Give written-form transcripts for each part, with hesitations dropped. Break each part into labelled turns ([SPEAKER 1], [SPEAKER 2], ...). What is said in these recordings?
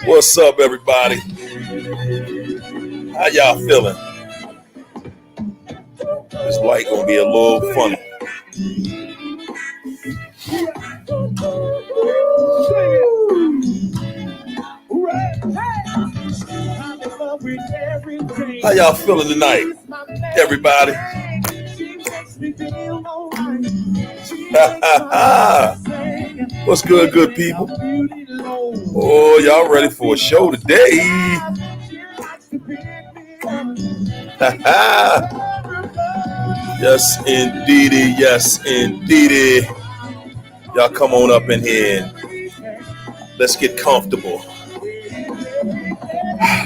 [SPEAKER 1] What's up, everybody? How y'all feeling? This light gonna be a little funny. How y'all feeling tonight, everybody? What's good, good people? Oh, y'all ready for a show today? Yes, indeedy. Yes, indeedy. Y'all come on up in here. Let's get comfortable.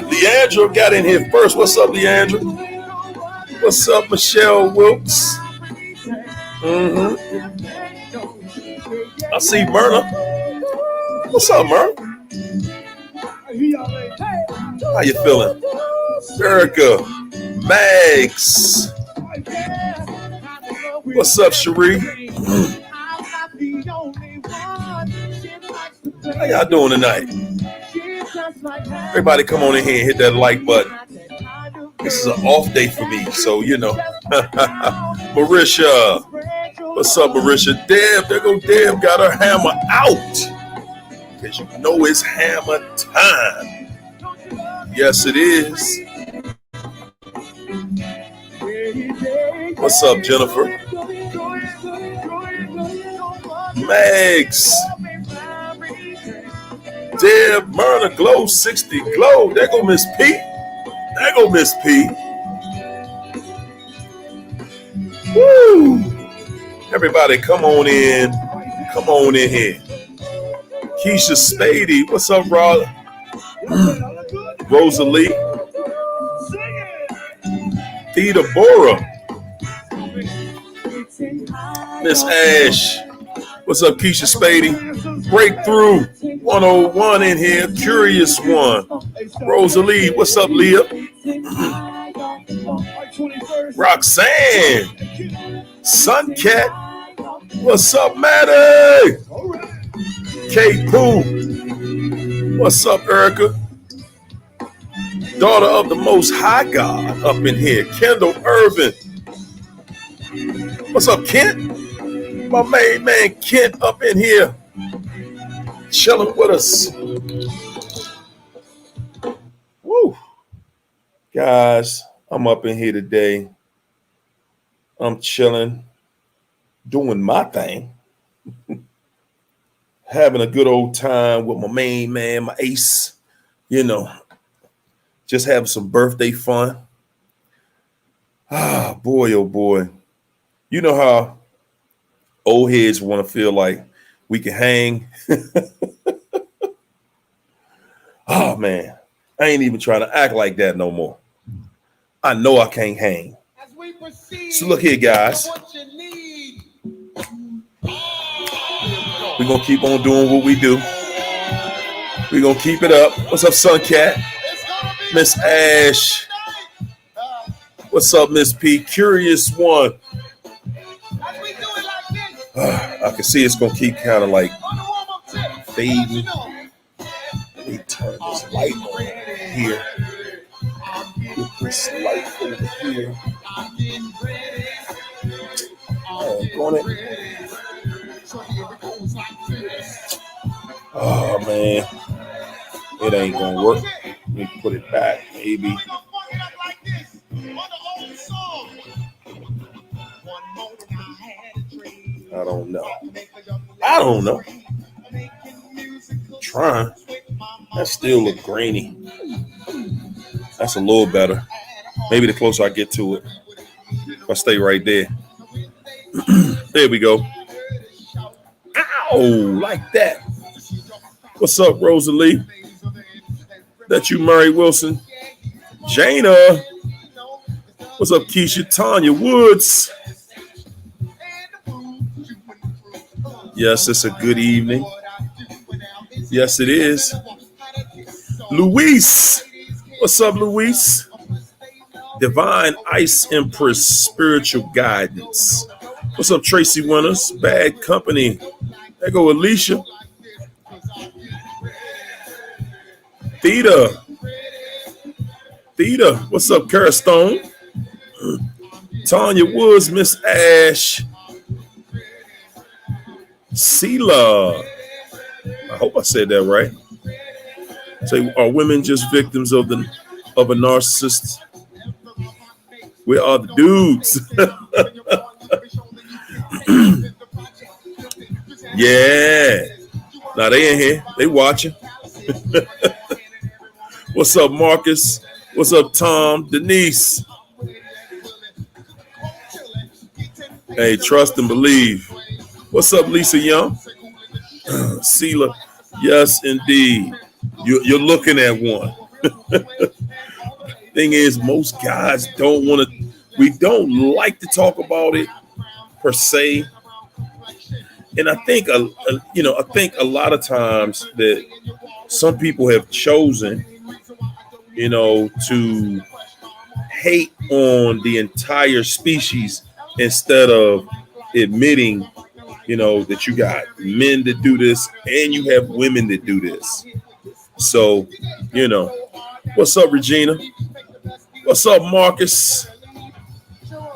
[SPEAKER 1] Leandra got in here first. What's up, Leandra? What's up, Michelle Wilkes? I see Myrna. What's up, Myrna? How you feeling? Erica, Mags. What's up, Cherie? How y'all doing tonight? Everybody come on in here and hit that like button. This is an off day for me, so you know. Marisha. What's up, Marisha? Deb, there go Deb, got her hammer out. Because you know it's hammer time. Yes, it is. What's up, Jennifer? Max. Deb, Myrna, Glow 60, Glow. There go Miss P. There go Miss P. Woo! Everybody, come on in. Come on in here. Keisha Spady. What's up, Rod? Rosalie. Theta Bora. Miss Ash. What's up, Keisha Spady? Breakthrough 101 in here. Curious one. Rosalie. What's up, Leah? Roxanne. Suncat. What's up, Maddie? Kate Pooh. What's up, Erica? Daughter of the Most High God up in here. Kendall Irvin. What's up, Kent? My main man Kent up in here. Chilling with us. Woo. Guys, I'm up in here today. I'm chilling, doing my thing, having a good old time with my main man, my ace, you know, just having some birthday fun. Ah, boy, oh boy. You know how old heads want to feel like we can hang. Oh, man, I ain't even trying to act like that no more. I know I can't hang. So look here, guys. We're going to keep on doing what we do. We're going to keep it up. What's up, Suncat? Miss Ash. What's up, Miss P? Curious one. I can see it's going to keep kind of like fading. Let me turn this light on here. Get this light over here. On it. Oh man, it ain't gonna work. Let me put it back, maybe. I don't know. I'm trying. That still look grainy. That's a little better. Maybe the closer I get to it. If I stay right there. There we go. Ow, like that. What's up, Rosalie? That you, Murray Wilson? Jana. What's up, Keisha? Tanya Woods. Yes, it's a good evening. Yes, it is. Luis. What's up, Luis? Divine Ice Empress Spiritual Guidance. What's up, Tracy Winters? Bad Company. There go Alicia. Theta, what's up, Kara Stone? Tanya Woods, Miss Ash, Sela. I hope I said that right. Say, are women just victims of a narcissist? We are the dudes. Yeah. Now they in here. They watching. What's up, Marcus? What's up, Tom? Denise? Hey, trust and believe. What's up, Lisa Young? Sela. Yes, indeed. You're looking at one. Thing is, most guys don't want to. We don't like to talk about it per se. And I think, I think a lot of times that some people have chosen, to hate on the entire species instead of admitting, that you got men that do this and you have women that do this. So, what's up, Regina? What's up, Marcus?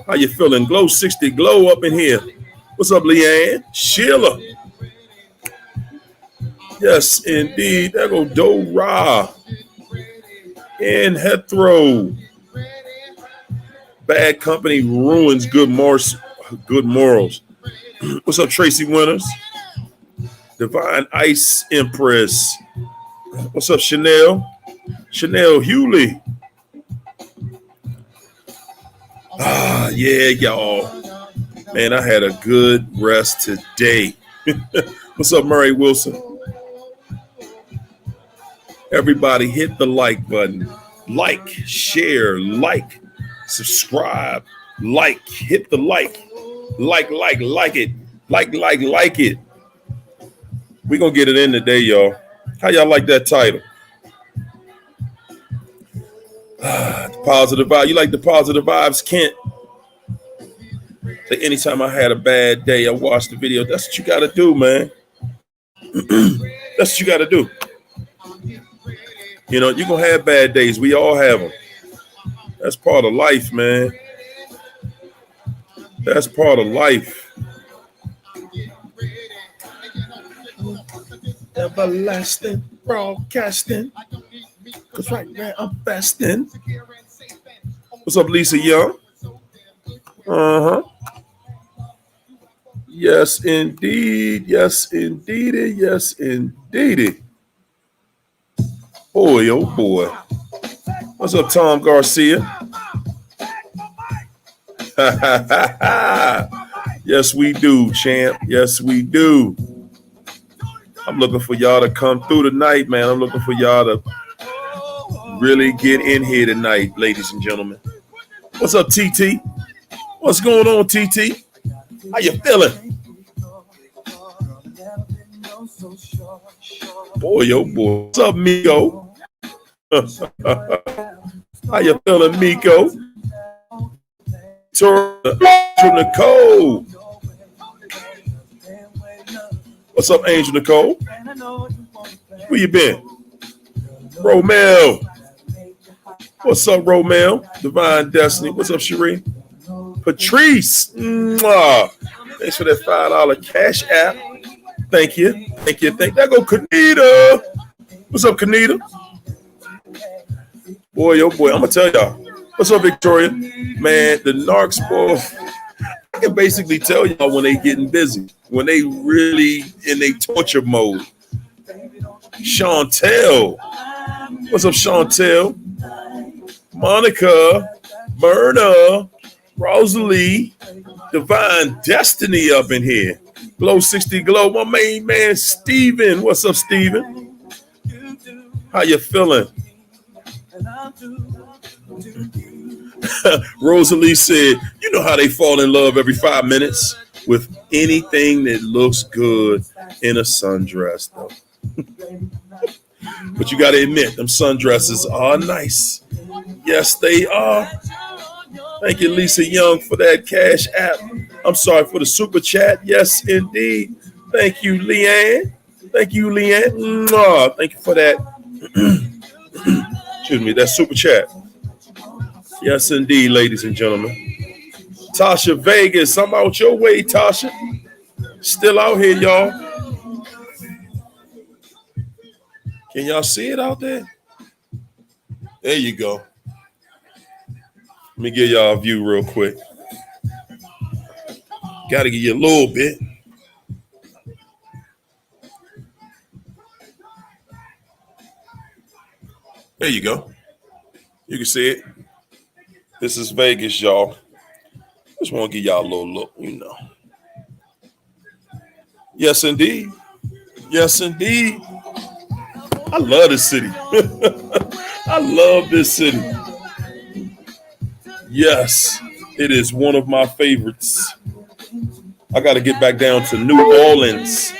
[SPEAKER 1] How you feeling? Glow 60, glow up in here. What's up, Leanne? Sheila. Yes, indeed. There go Dora. And Hetero. Bad company ruins good morals. What's up, Tracy Winters? Divine Ice Empress. What's up, Chanel? Chanel Hewley. Yeah, y'all. Man, I had a good rest today. What's up, Murray Wilson? Everybody hit the like button. Like, share, like, subscribe, like, hit the like. Like it. Like it. We're going to get it in today, y'all. How y'all like that title? The positive vibe. You like the positive vibes, Kent? Say, anytime I had a bad day, I watched the video. That's what you got to do, man. That's what you got to do. You're going to have bad days. We all have them. That's part of life, man. That's part of life. Everlasting broadcasting. Because right now I'm fasting. What's up, Lisa Young? Yes, indeed. Yes, indeed. Yes, indeed. Boy, oh boy. What's up, Tom Garcia? Yes, we do, champ. Yes, we do. I'm looking for y'all to come through tonight, man. I'm looking for y'all to really get in here tonight, ladies and gentlemen. What's up, TT? What's going on, TT? How you feeling? Boy, oh boy. What's up, Miko? How you feeling, Miko? To Nicole. What's up, Angel Nicole? Where you been? Romel. What's up, Romel? Divine Destiny. What's up, Cherie? Patrice. Mwah. Thanks for that $5 cash app. Thank you. There go Kanita. What's up, Kanita? Boy, oh boy. I'm going to tell y'all. What's up, Victoria? Man, the narcs, boy, I can basically tell y'all when they getting busy, when they really in their torture mode. Chantel. What's up, Chantel? Monica, Myrna, Rosalie, Divine Destiny up in here. Glow 60 Glow, my main man, Steven. What's up, Steven? How you feeling? Rosalie said, you know how they fall in love every 5 minutes with anything that looks good in a sundress, though. But you got to admit, them sundresses are nice. Yes, they are. Thank you, Lisa Young, for that cash app. I'm sorry for the super chat. Yes, indeed. Thank you, Leanne. Thank you for that. Excuse me, that super chat. Yes, indeed, ladies and gentlemen. Tasha Vegas, I'm out your way, Tasha. Still out here, y'all. Can y'all see it out there? There you go. Let me give y'all a view real quick. Got to give you a little bit. There you go. You can see it. This is Vegas, y'all. Just want to give y'all a little look, you know. Yes, indeed. Yes, indeed. I love this city. I love this city. Yes, it is one of my favorites. I got to get back down to New Orleans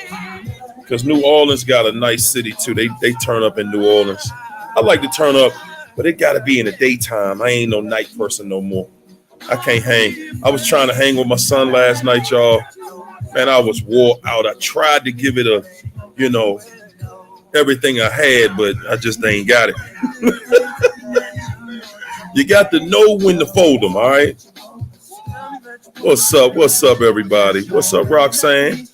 [SPEAKER 1] because New Orleans got a nice city too. They turn up in New Orleans. I like to turn up, but it got to be in the daytime. I ain't no night person no more. I can't hang. I was trying to hang with my son last night, y'all. Man, I was wore out. I tried to give it a, you know, everything I had, but I just ain't got it. You got to know when to fold them, all right? What's up? What's up, everybody? What's up, Roxanne?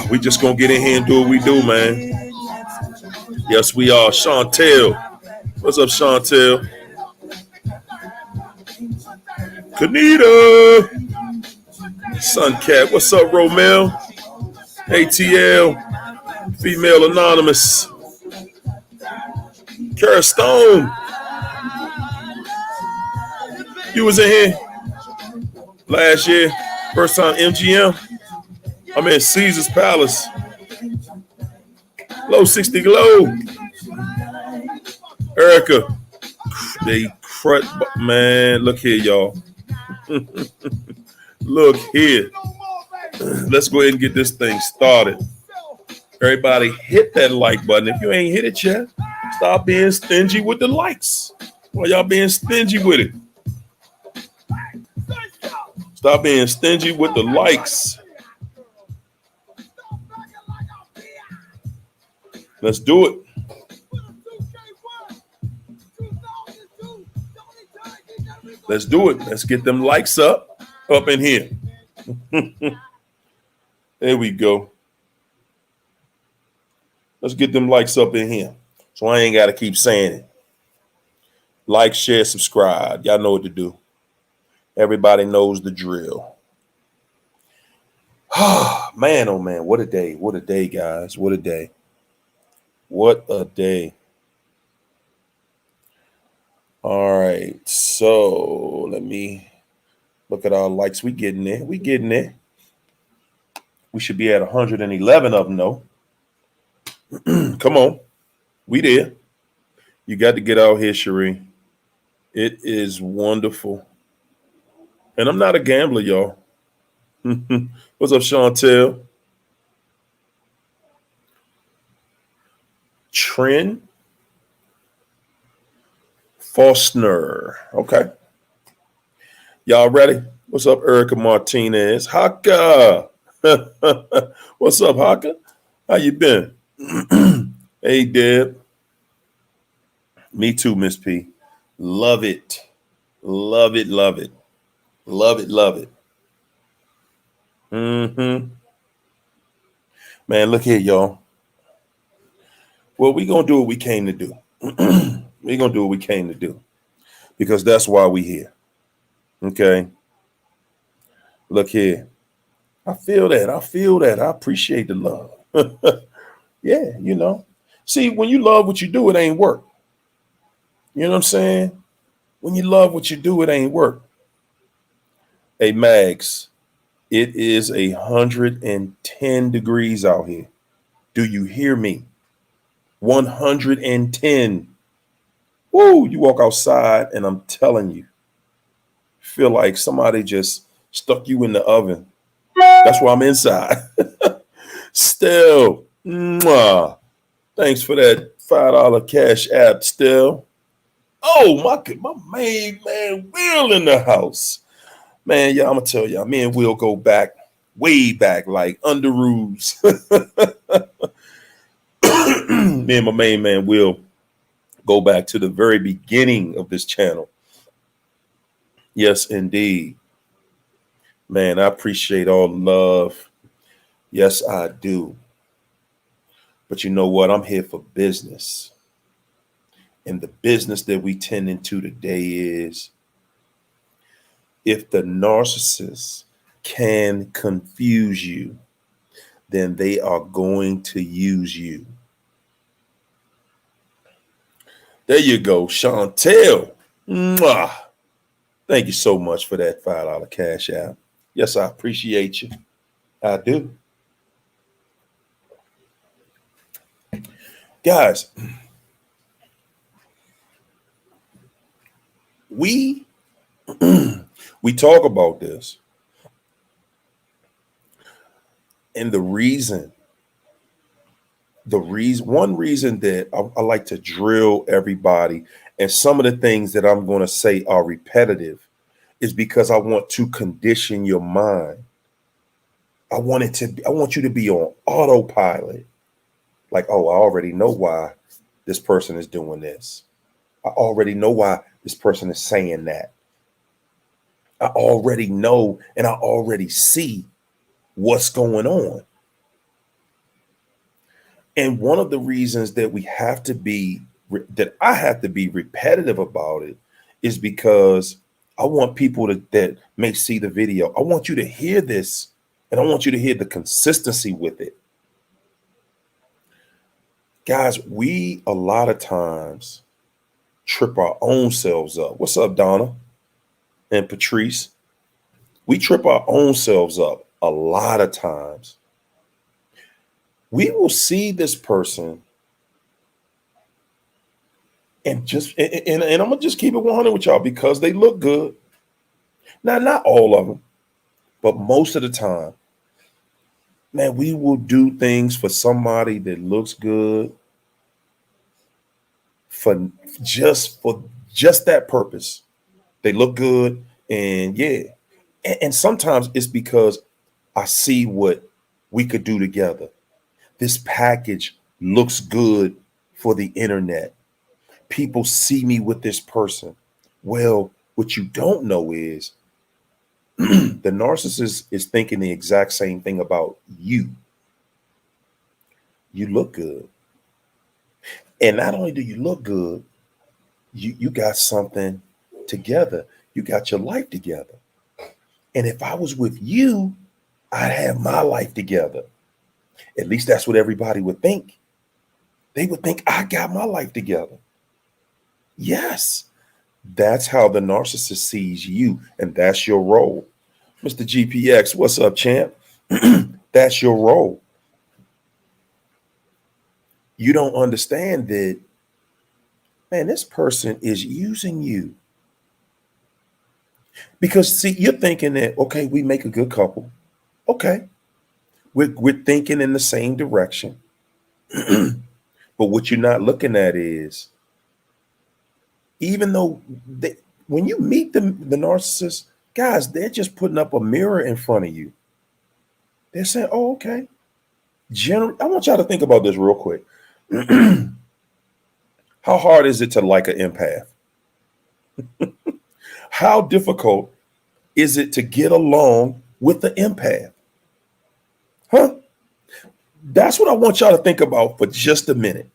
[SPEAKER 1] We just gonna get in here and do what we do, man. Yes, we are. Chantel. What's up, Chantel? Kanita. Suncat. What's up, Romel? ATL. Female Anonymous. Kara Stone. You was in here last year. First time MGM. I'm in Caesar's Palace. Low 60 Glow. Erica. They crud, man. Look here, y'all. Look here. Let's go ahead and get this thing started. Everybody hit that like button. If you ain't hit it yet, stop being stingy with the likes. Why y'all being stingy with it? Stop being stingy with the likes. Let's do it. Let's do it. Let's get them likes up in here. There we go. Let's get them likes up in here. So I ain't got to keep saying it. Like, share, subscribe. Y'all know what to do. Everybody knows the drill. Man, oh man, what a day. What a day, guys. What a day. What a day. All right. So let me look at our likes. We getting there. We getting there. We should be at 111 of them, though. Come on. We there. You got to get out here, Cherie. It is wonderful. And I'm not a gambler, y'all. What's up, Chantel? Trent Faulkner. Okay. Y'all ready? What's up, Erica Martinez? Haka. What's up, Haka? How you been? Hey, Deb. Me too, Miss P. Love it. Love it, love it. Love it, love it. Man, look here, y'all. Well, we're going to do what we came to do. We're going to do what we came to do. Because that's why we here. Okay? Look here. I feel that. I feel that. I appreciate the love. Yeah, you know. See, when you love what you do, it ain't work. You know what I'm saying? When you love what you do, it ain't work. Hey, Mags, it is 110 degrees out here. Do you hear me? 110. Woo, you walk outside and I'm telling you, feel like somebody just stuck you in the oven. That's why I'm inside. Still, thanks for that $5 cash app, Still. Oh, my main man, Will in the house. Man, yeah, I'm going to tell y'all, me and Will go back, way back, like under rules. Me me and my main man will go back to the very beginning of this channel. Yes, indeed. Man, I appreciate all the love. Yes, I do. But you know what? I'm here for business. And the business that we tend into today is, if the narcissist can confuse you, then they are going to use you. There you go, Chantel. Mwah. Thank you so much for that $5 cash app. Yes, I appreciate you. I do. Guys, we talk about this. And one reason that I like to drill everybody, and some of the things that I'm going to say are repetitive, is because I want to condition your mind. I want you to be on autopilot. Like, oh, I already know why this person is doing this. I already know why this person is saying that. I already know, and I already see what's going on. And one of the reasons that I have to be repetitive about it is because I want people that may see the video. I want you to hear this, and I want you to hear the consistency with it. Guys, we a lot of times trip our own selves up. What's up, Donna and Patrice? We trip our own selves up a lot of times. We will see this person and I'm gonna just keep it 100 with y'all, because they look good. Now, not all of them, but most of the time, man, we will do things for somebody that looks good for just that purpose. They look good, and yeah. And sometimes it's because I see what we could do together. This package looks good for the internet. People see me with this person. Well, what you don't know is the narcissist is thinking the exact same thing about you. You look good. And not only do you look good, you got something together. You got your life together. And if I was with you, I'd have my life together. At least that's what everybody would think. They would think I got my life together. Yes, that's how the narcissist sees you, and that's your role. Mr. GPX, what's up, champ? That's your role. You don't understand that, man, this person is using you. Because, see, you're thinking that, okay, we make a good couple. Okay. We're thinking in the same direction. But what you're not looking at is, even though when you meet the narcissist, guys, they're just putting up a mirror in front of you. They're saying, oh, okay. I want y'all to think about this real quick. How hard is it to like an empath? How difficult is it to get along with the empath? Huh? That's what I want y'all to think about for just a minute.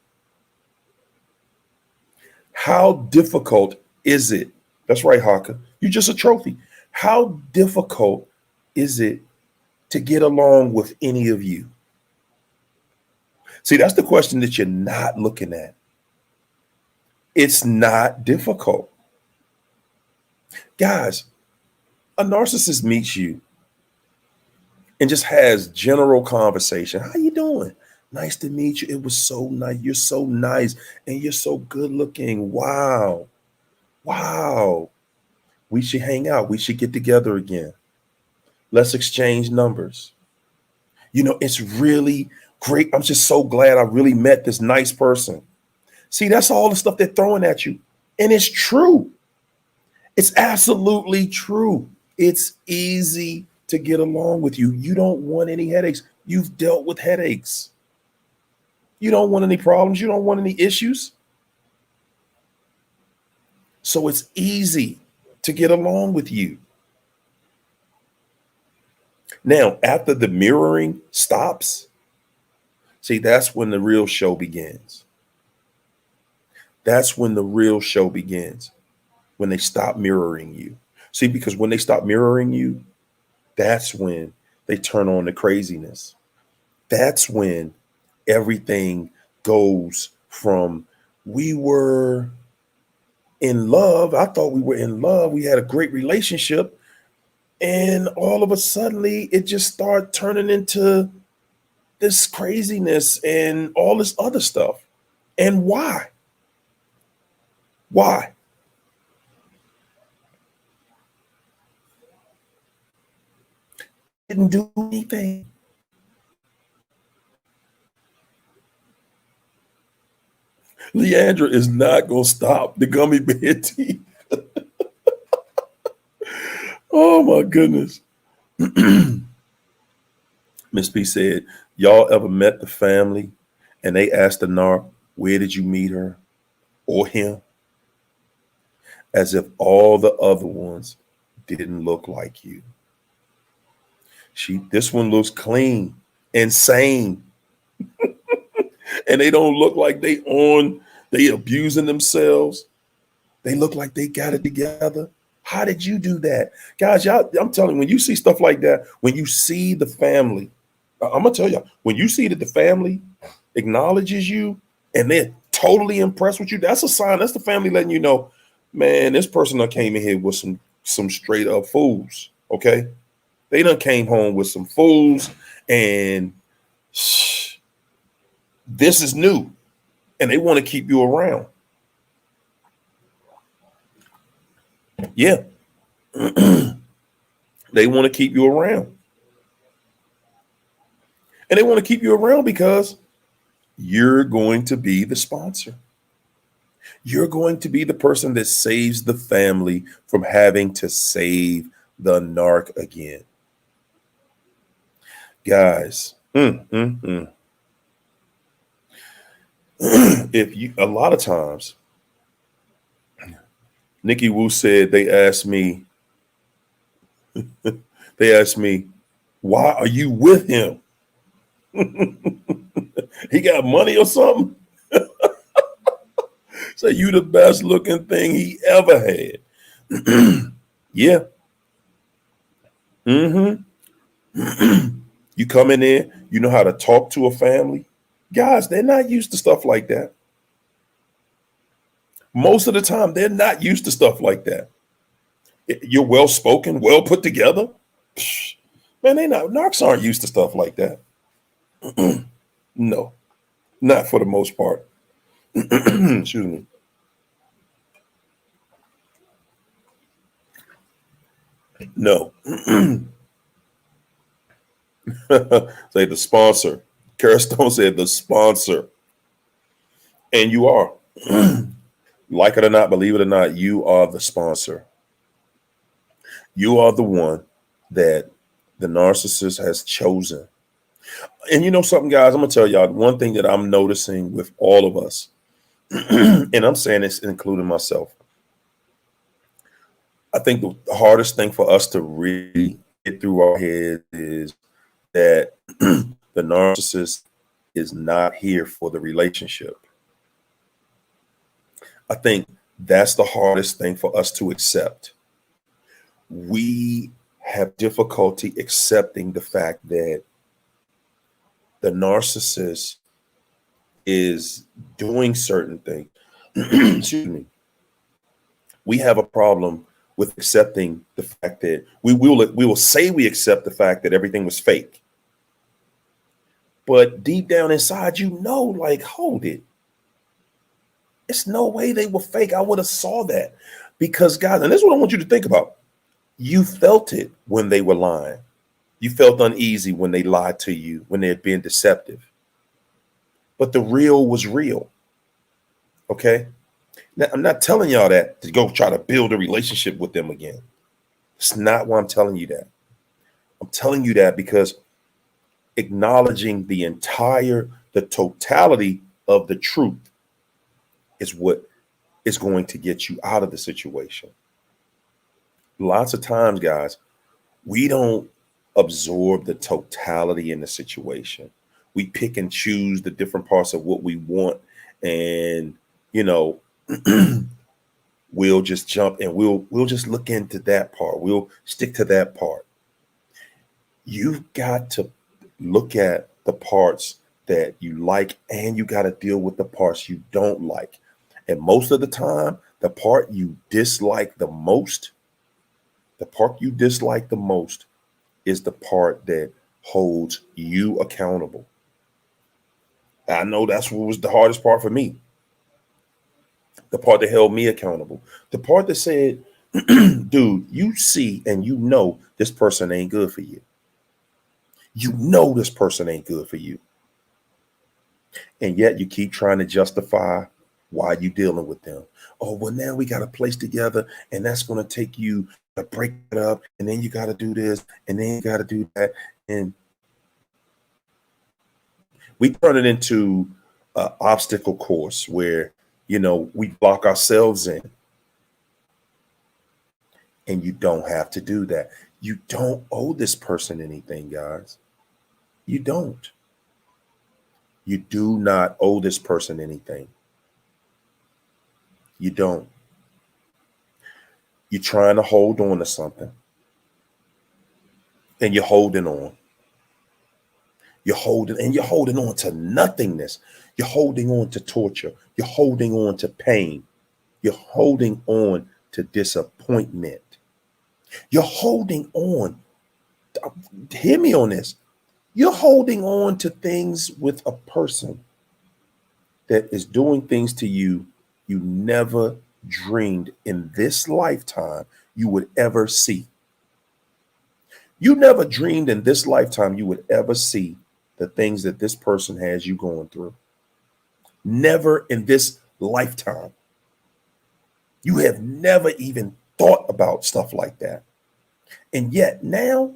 [SPEAKER 1] How difficult is it? That's right, Haka. You're just a trophy. How difficult is it to get along with any of you? See, that's the question that you're not looking at. It's not difficult. Guys, a narcissist meets you and just has general conversation. How you doing? Nice to meet you. It was so nice. You're so nice and you're so good looking. Wow. Wow. We should hang out. We should get together again. Let's exchange numbers. You know, it's really great. I'm just so glad I really met this nice person. See, that's all the stuff they're throwing at you. And it's true. It's absolutely true. It's easy to get along with you. You don't want any headaches. You've dealt with headaches. You don't want any problems. You don't want any issues. So it's easy to get along with you. Now, after the mirroring stops, see, that's when the real show begins. That's when the real show begins, when they stop mirroring you. See, because when they stop mirroring you, that's when they turn on the craziness. That's when everything goes from we were in love. I thought we were in love. We had a great relationship. And all of a sudden, it just started turning into this craziness and all this other stuff. And why? Why? Didn't do anything. Leandra is not going to stop the gummy bear tea. Oh, my goodness. Miss P said, y'all ever met the family and they asked the narc, where did you meet her or him? As if all the other ones didn't look like you. This one looks clean and sane. And they don't look like they abusing themselves. They look like they got it together. How did you do that? Guys, y'all, I'm telling you, when you see stuff like that, when you see the family, I'm going to tell you, when you see that the family acknowledges you and they're totally impressed with you, that's a sign. That's the family letting you know, man, this person done came in here with some straight up fools, okay? They done came home with some fools and this is new and they want to keep you around. Yeah. They want to keep you around. And they want to keep you around because you're going to be the sponsor. You're going to be the person that saves the family from having to save the narc again. Guys, if you, a lot of times, Nikki Wu said they asked me, why are you with him? He got money or something? So you the best looking thing he ever had. Yeah. You come in there, you know how to talk to a family. Guys, they're not used to stuff like that. Most of the time, they're not used to stuff like that. You're well spoken, well put together. Man, narcs aren't used to stuff like that. No, not for the most part. Excuse me. No. Say the sponsor. Kara Stone said the sponsor. And you are. Like it or not, believe it or not, you are the sponsor. You are the one that the narcissist has chosen. And you know something, guys, I'm going to tell y'all one thing that I'm noticing with all of us, and I'm saying this including myself. I think the hardest thing for us to really get through our head is that the narcissist is not here for the relationship. I think that's the hardest thing for us to accept. We have difficulty accepting the fact that the narcissist is doing certain things. Excuse me. We have a problem with accepting the fact that we will say we accept the fact that everything was fake. But deep down inside, you know, like, hold it. It's no way they were fake. I would have saw that. Because, guys, and this is what I want you to think about. You felt it when they were lying. You felt uneasy when they lied to you, when they're being deceptive. But the real was real. Okay? Now, I'm not telling y'all that to go try to build a relationship with them again. It's not why I'm telling you that. I'm telling you that because Acknowledging the totality of the truth is what is going to get you out of the situation. Lots of times, guys, we don't absorb the totality in the situation. We pick and choose the different parts of what we want, and you know, we'll just jump and we'll just look into that part. We'll stick to that part. You've got to look at the parts that you like, and you got to deal with the parts you don't like. And most of the time, the part you dislike the most, is the part that holds you accountable. I know that's what was the hardest part for me. The part that held me accountable. The part that said, dude, you see and you know this person ain't good for you. You know this person ain't good for you. And yet you keep trying to justify why you dealing with them. Oh, well, now we got a place together, and that's going to take you to break it up. And then you got to do this, and then you got to do that. And we turn it into an obstacle course where, we block ourselves in. And you don't have to do that. You don't owe this person anything, guys. You don't. You do not owe this person anything. You don't. You're trying to hold on to something, and you're holding on. You're holding on to nothingness. You're holding on to torture. You're holding on to pain. You're holding on to disappointment. You're holding on. Hear me on this. You're holding on to things with a person that is doing things to you you never dreamed in this lifetime you would ever see. You never dreamed in this lifetime you would ever see the things that this person has you going through. Never in this lifetime. You have never even thought about stuff like that. And yet now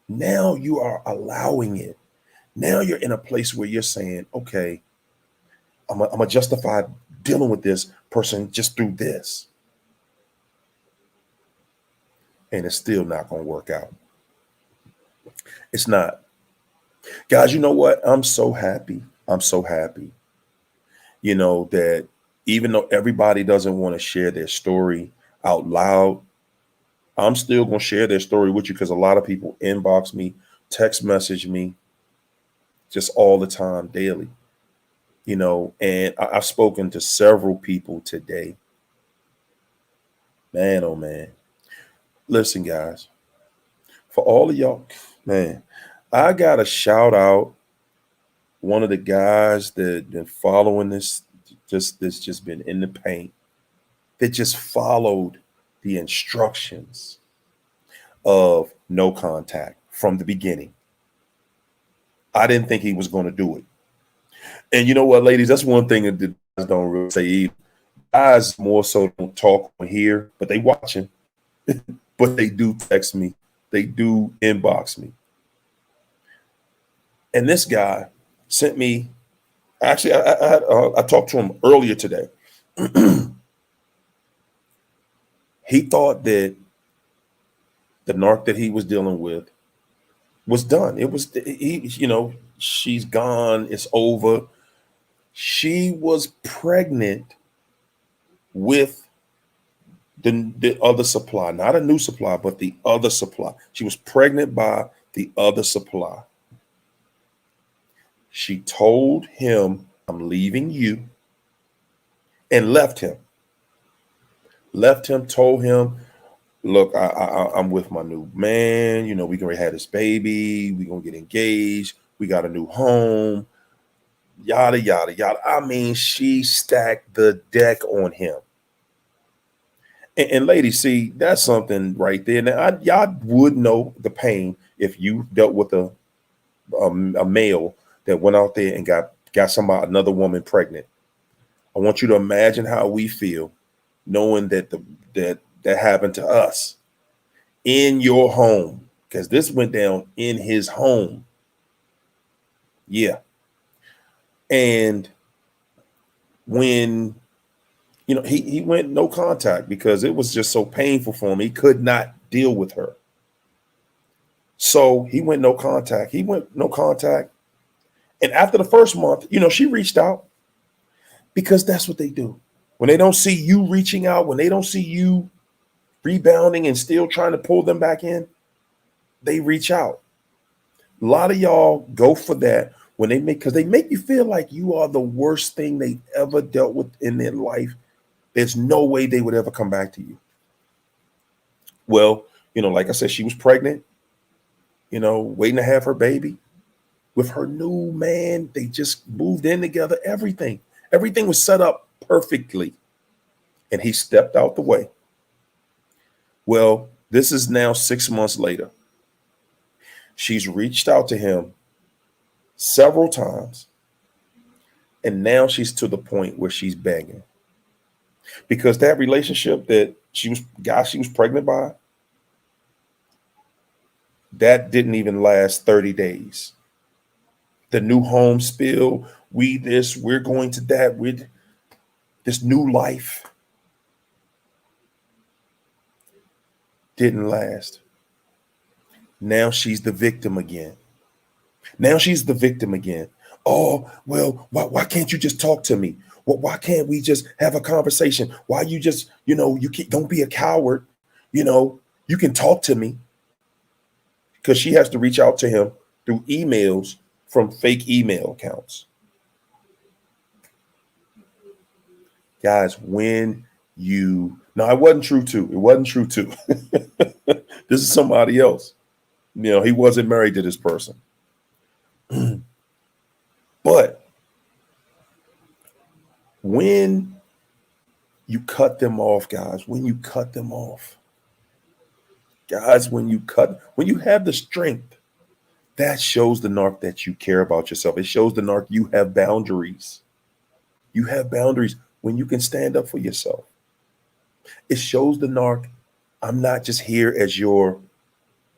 [SPEAKER 1] you are allowing it. Now you're in a place where you're saying, okay, I'm going to justify dealing with this person just through this. And it's still not going to work out. It's not. Guys, you know what? I'm so happy. That even though everybody doesn't want to share their story out loud, I'm still going to share their story with you, because a lot of people inbox me, text message me just all the time, daily. And I've spoken to several people today. Man, oh man. Listen, guys, for all of y'all, man, I got to shout out one of the guys that been following this, just been in the paint, that just followed the instructions of no contact from the beginning. I didn't think he was going to do it. And you know what, ladies, that's one thing that the guys don't really say either. Guys more so don't talk on here, but they watching. But they do text me. They do inbox me. And this guy sent me, actually, I talked to him earlier today. He thought that the narc that he was dealing with was done. It was, she's gone. It's over. She was pregnant with the other supply, not a new supply, but the other supply. She was pregnant by the other supply. She told him, I'm leaving you, and left him. Told him, look, I'm with my new man. We gonna have this baby. We gonna get engaged. We got a new home. Yada, yada, yada. I mean, she stacked the deck on him. And ladies, see, that's something right there. Now, y'all would know the pain if you dealt with a male that went out there and got another woman pregnant. I want you to imagine how we feel knowing that that happened to us in your home, because this went down in his home. Yeah. And when, he went no contact because it was just so painful for him. He could not deal with her. So he went no contact. And after the first month, she reached out because that's what they do. When they don't see you reaching out, when they don't see you rebounding and still trying to pull them back in, they reach out. A lot of y'all go for that because they make you feel like you are the worst thing they ever dealt with in their life. There's no way they would ever come back to you. Well, like I said, she was pregnant, waiting to have her baby with her new man. They just moved in together. Everything was set up perfectly. And he stepped out the way. Well, this is now 6 months later. She's reached out to him several times. And now she's to the point where she's begging. Because that relationship that she was pregnant by, that didn't even last 30 days. The new home spill, we're going to that, with this new life, didn't last. Now she's the victim again. Oh, well, why can't you just talk to me? Why can't we just have a conversation? Why you just, don't be a coward. You can talk to me. Because she has to reach out to him through emails from fake email accounts. Guys, it wasn't true too. It wasn't true too. This is somebody else. He wasn't married to this person. But when you cut them off, guys, when you have the strength, that shows the narc that you care about yourself. It shows the narc you have boundaries. You have boundaries when you can stand up for yourself. It shows the narc, I'm not just here as your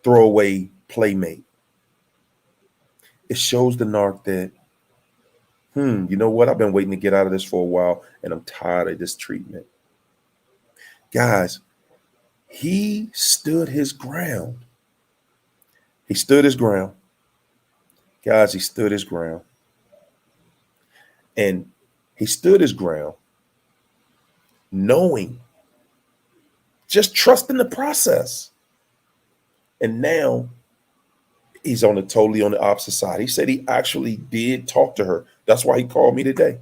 [SPEAKER 1] throwaway playmate. It shows the narc that, you know what? I've been waiting to get out of this for a while, and I'm tired of this treatment. Guys, he stood his ground. Guys, he stood his ground. And he stood his ground knowing, just trusting the process. And now he's totally on the opposite side. He said he actually did talk to her. That's why he called me today.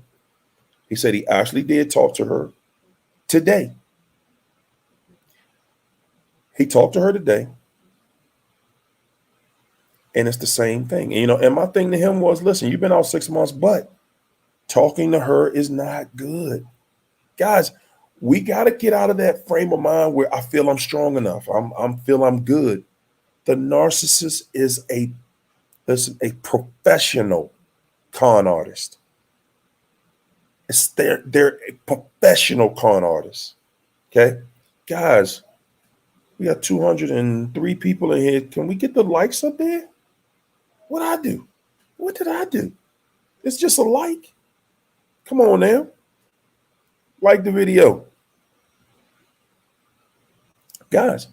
[SPEAKER 1] He said he actually did talk to her today. He talked to her today. And it's the same thing. And my thing to him was, listen, you've been out 6 months, but talking to her is not good. Guys, we got to get out of that frame of mind where I feel I'm strong enough. I'm good. The narcissist is a professional con artist. They're a professional con artist. Okay, guys, we got 203 people in here. Can we get the likes up there? What did I do? It's just a like. Come on now. Like the video. Guys,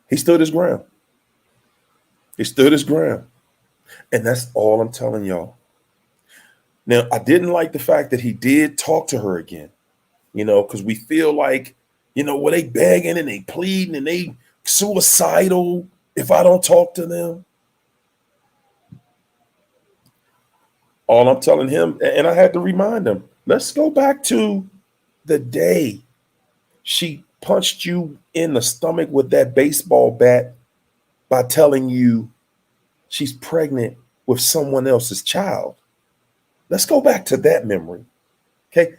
[SPEAKER 1] he stood his ground. And that's all I'm telling y'all. Now, I didn't like the fact that he did talk to her again, because we feel like, they begging and they pleading and they suicidal if I don't talk to them. All I'm telling him, and I had to remind him, let's go back to the day she punched you in the stomach with that baseball bat by telling you she's pregnant with someone else's child. Let's go back to that memory. Okay,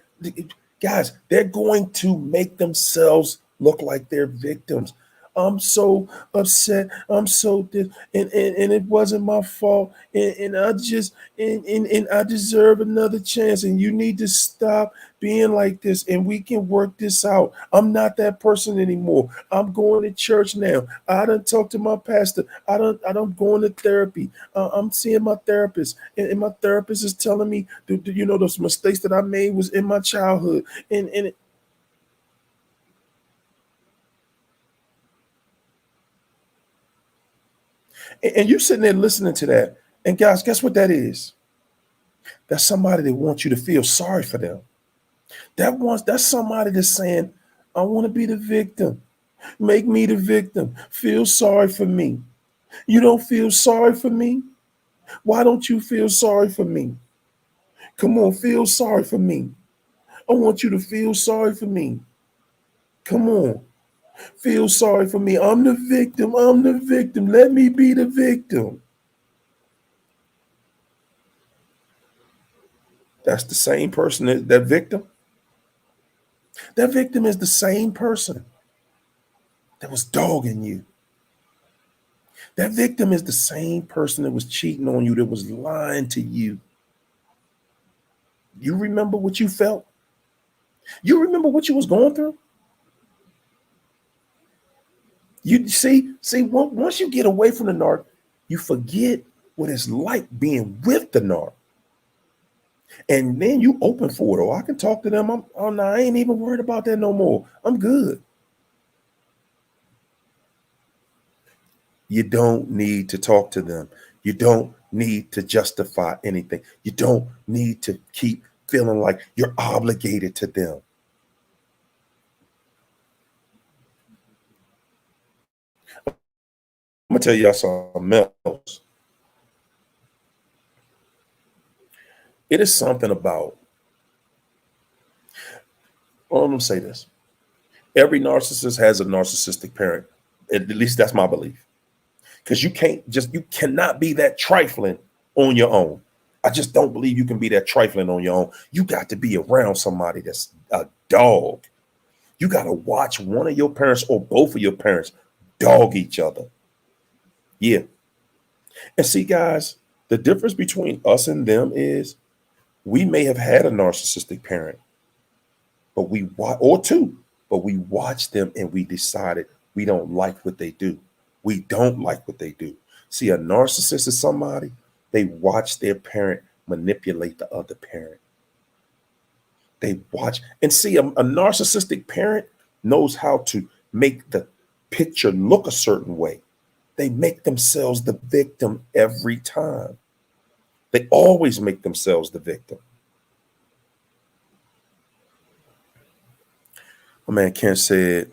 [SPEAKER 1] guys, they're going to make themselves look like they're victims. I'm so upset. I'm so this, and it wasn't my fault. And I just and I deserve another chance. And you need to stop being like this. And we can work this out. I'm not that person anymore. I'm going to church now. I done talked to my pastor. I don't going to therapy. I'm seeing my therapist, and my therapist is telling me, those mistakes that I made was in my childhood, and you sitting there listening to that. And guys, guess what that is? That's somebody that wants you to feel sorry for them. That's somebody that's saying, I want to be the victim. Make me the victim. Feel sorry for me. You don't feel sorry for me? Why don't you feel sorry for me? Come on, feel sorry for me. I want you to feel sorry for me. Come on, feel sorry for me. I'm the victim. I'm the victim. Let me be the victim. That's the same person, that victim. That victim is the same person that was dogging you. That victim is the same person that was cheating on you, that was lying to you. You remember what you felt? You remember what you was going through? You see, once you get away from the narc, you forget what it's like being with the narc. And then you open for it. Oh, I can talk to them. Oh no, I ain't even worried about that no more. I'm good. You don't need to talk to them. You don't need to justify anything. You don't need to keep feeling like you're obligated to them. I'm gonna tell y'all something else. It is something about, well, I'm gonna say this. Every narcissist has a narcissistic parent. At least that's my belief. Because you cannot be that trifling on your own. I just don't believe you can be that trifling on your own. You got to be around somebody that's a dog. You got to watch one of your parents or both of your parents dog each other. Yeah. And see, guys, the difference between us and them is we may have had a narcissistic parent, but or two, but we watched them and we decided we don't like what they do. We don't like what they do. See, a narcissist is somebody, they watch their parent manipulate the other parent. They watch and see, a narcissistic parent knows how to make the picture look a certain way. They make themselves the victim every time. They always make themselves the victim. My man Ken said,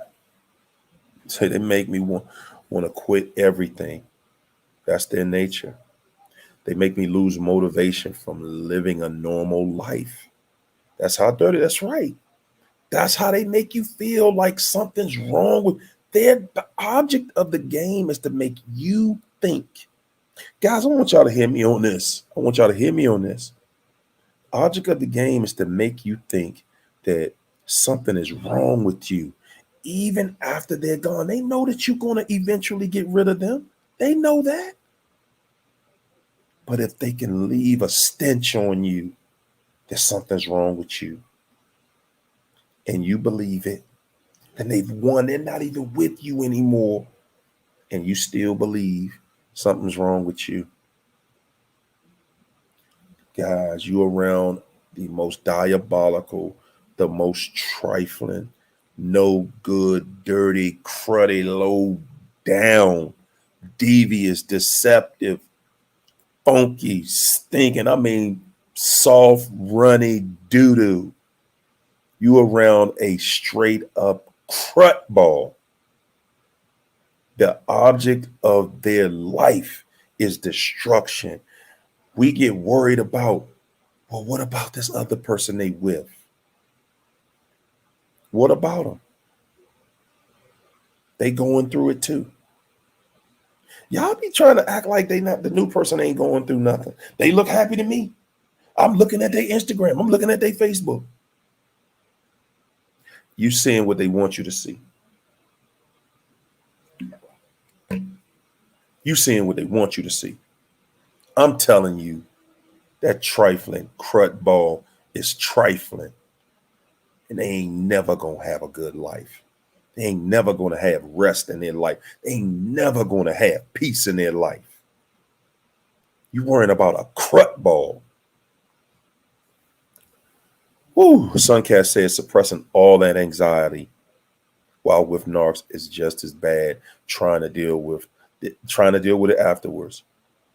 [SPEAKER 1] they make me want to quit everything. That's their nature. They make me lose motivation from living a normal life. That's how dirty. That's right. That's how they make you feel like something's wrong with the object of the game is to make you think. Guys, I want y'all to hear me on this. I want y'all to hear me on this. Object of the game is to make you think that something is wrong with you. Even after they're gone, they know that you're going to eventually get rid of them. They know that. But if they can leave a stench on you that something's wrong with you and you believe it, then they've won. They're not even with you anymore. And you still believe something's wrong with you. Guys, you're around the most diabolical, the most trifling, no good, dirty, cruddy, low down, devious, deceptive, funky, stinking, soft, runny doo-doo. You around a straight up crut ball. The object of their life is destruction. We get worried about, well, what about this other person they with? What about them? They going through it too. Y'all be trying to act like the new person ain't going through nothing. They look happy to me. I'm looking at their Instagram. I'm looking at their Facebook. You seeing what they want you to see. You seeing what they want you to see. I'm telling you, that trifling crud ball is trifling. And they ain't never gonna have a good life. They ain't never gonna have rest in their life. They ain't never gonna have peace in their life. You worrying about a crud ball. Woo, Suncat says suppressing all that anxiety while with narcs is just as bad. Trying to deal with it afterwards.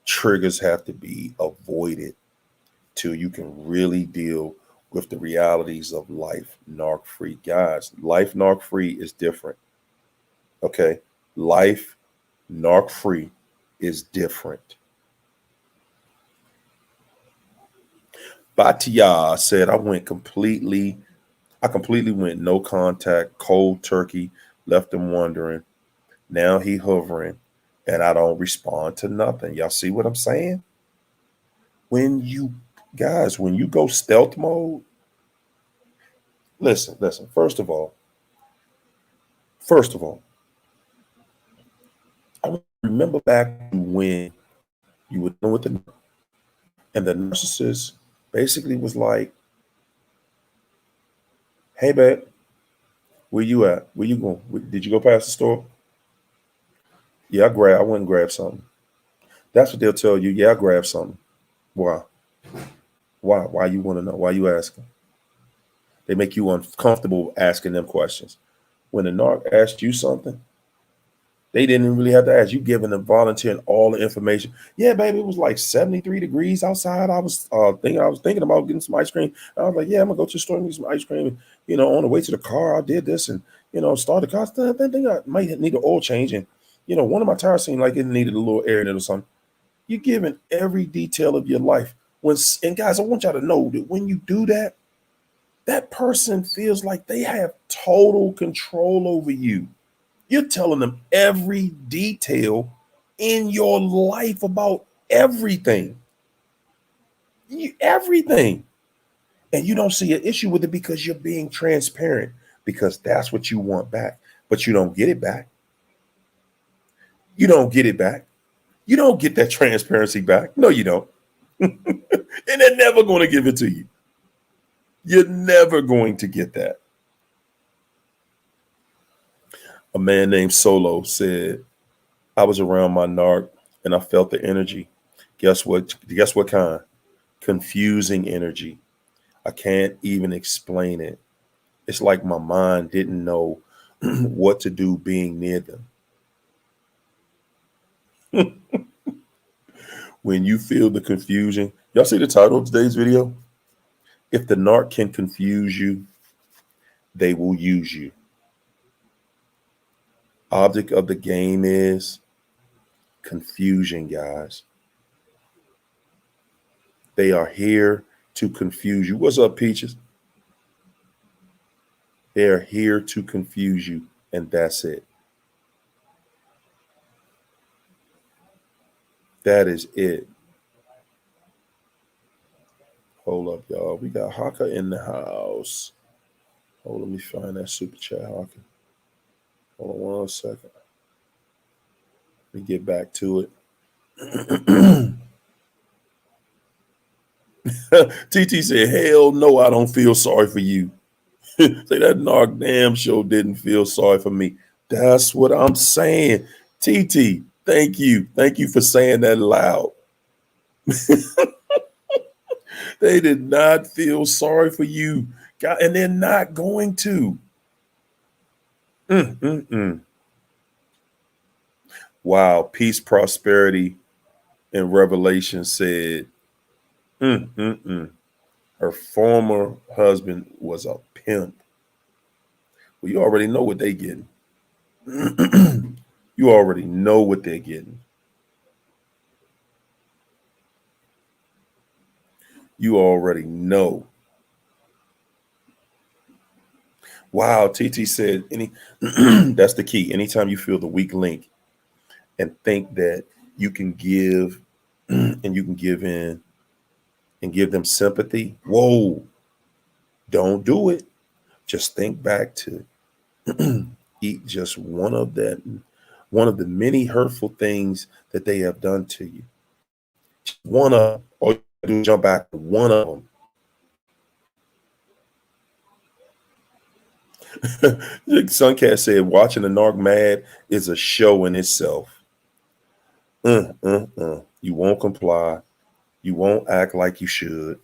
[SPEAKER 1] Triggers have to be avoided till you can really deal with the realities of life narc free. Guys, life narc free is different. Okay. Life narc free is different. Batia said, I completely went no contact, cold turkey, left him wondering. Now he hovering and I don't respond to nothing. Y'all see what I'm saying? When you go stealth mode, listen, first of all, I remember back when you were dealing with the narcissist basically was like, hey babe, where you at? Where you going? Did you go past the store? Yeah, I went and grabbed something. That's what they'll tell you. Yeah, I grabbed something. Why? Why you want to know? Why you asking? They make you uncomfortable asking them questions. When the narc asked you something, they didn't really have to ask. You giving them volunteering all the information. Yeah, baby, it was like 73 degrees outside. I was thinking about getting some ice cream. I was like, yeah, I'm gonna go to the store and get some ice cream. And, on the way to the car, I did this and start the car. I think I might need an oil change. And one of my tires seemed like it needed a little air in it or something. You're giving every detail of your life. And guys, I want y'all to know that when you do that, that person feels like they have total control over you. You're telling them every detail in your life about everything. Everything. And you don't see an issue with it because you're being transparent, because that's what you want back. But you don't get it back. You don't get it back. You don't get that transparency back. No, you don't. And they're never going to give it to you. You're never going to get that. A man named Solo said, I was around my narc and I felt the energy. Guess what? Guess what kind? Confusing energy. I can't even explain it. It's like my mind didn't know what to do being near them. When you feel the confusion, y'all see the title of today's video? If the narc can confuse you, they will use you. Object of the game is confusion, guys. They are here to confuse you. What's up, Peaches? They're here to confuse you, and that's it. That is it. Hold up, y'all. We got Haka in the house. Hold, let me find that super chat, Haka. Hold on 1 second. Let me get back to it. TT said, hell no, I don't feel sorry for you. Say that narc damn show didn't feel sorry for me. That's what I'm saying. TT, thank you. Thank you for saying that loud. They did not feel sorry for you. God, and they're not going to. Wow. Peace, prosperity, and revelation said, her former husband was a pimp. Well, you already know what they getting. You already know what they're getting. You already know. Wow, TT said that's the key. Anytime you feel the weak link and think that you can give and you can give in and give them sympathy, whoa, don't do it. Just think back to eat just one of that One of the many hurtful things that they have done to you. One of them, all you do is jump back to one of them. Suncat said, watching the narc mad is a show in itself. You won't comply. You won't act like you should.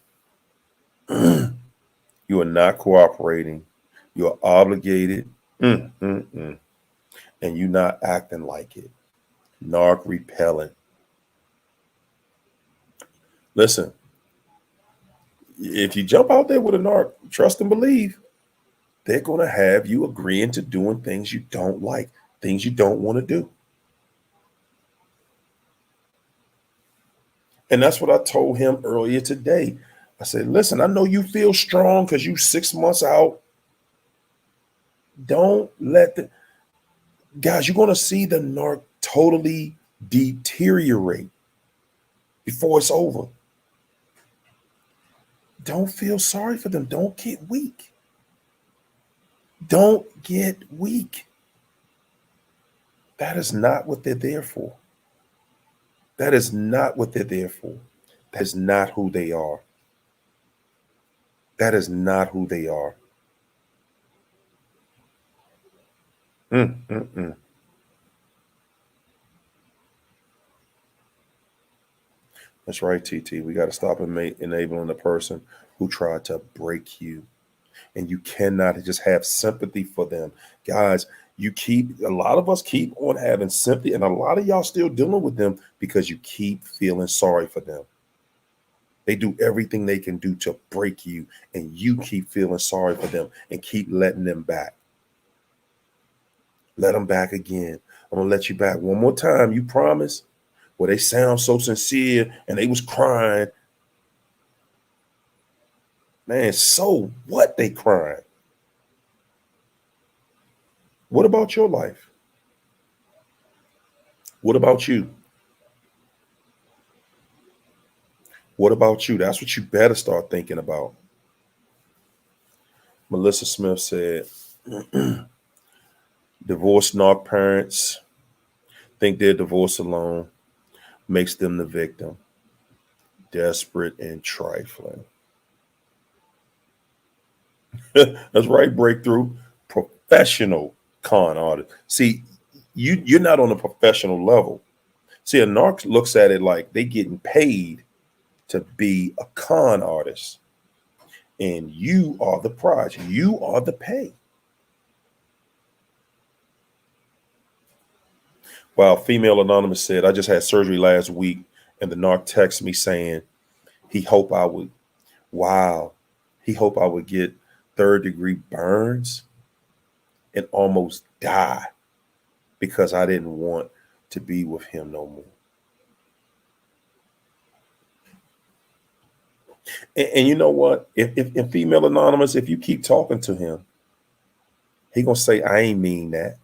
[SPEAKER 1] You are not cooperating. You are obligated. And you're not acting like it. Narc repellent. Listen, if you jump out there with a narc, trust and believe, they're going to have you agreeing to doing things you don't like, things you don't want to do. And that's what I told him earlier today. I said, listen, I know you feel strong because you 6 months out. Don't let the guys, you're going to see the narc totally deteriorate before it's over. Don't feel sorry for them. Don't get weak. Don't get weak. That is not what they're there for. That is not what they're there for. That is not who they are. That is not who they are. That's right, TT. We got to stop enabling the person who tried to break you. And you cannot just have sympathy for them. Guys, a lot of us keep on having sympathy, and a lot of y'all still dealing with them because you keep feeling sorry for them. They do everything they can do to break you, and you keep feeling sorry for them and keep letting them back. Let them back again. I'm going to let you back one more time. You promise? Well, they sound so sincere and they was crying. Man, so what they crying? What about your life? What about you? What about you? That's what you better start thinking about. Melissa Smith said, divorced narc parents think their divorce alone makes them the victim. Desperate and trifling. That's right, Breakthrough. Professional con artist. See, you're not on a professional level. See, a narc looks at it like they getting paid to be a con artist. And you are the prize. You are the pay. Wow, female anonymous said, I just had surgery last week and the narc texted me saying he hope I would get 3rd-degree burns and almost die because I didn't want to be with him no more. And you know what? If female anonymous, if you keep talking to him, he gonna say, I ain't mean that.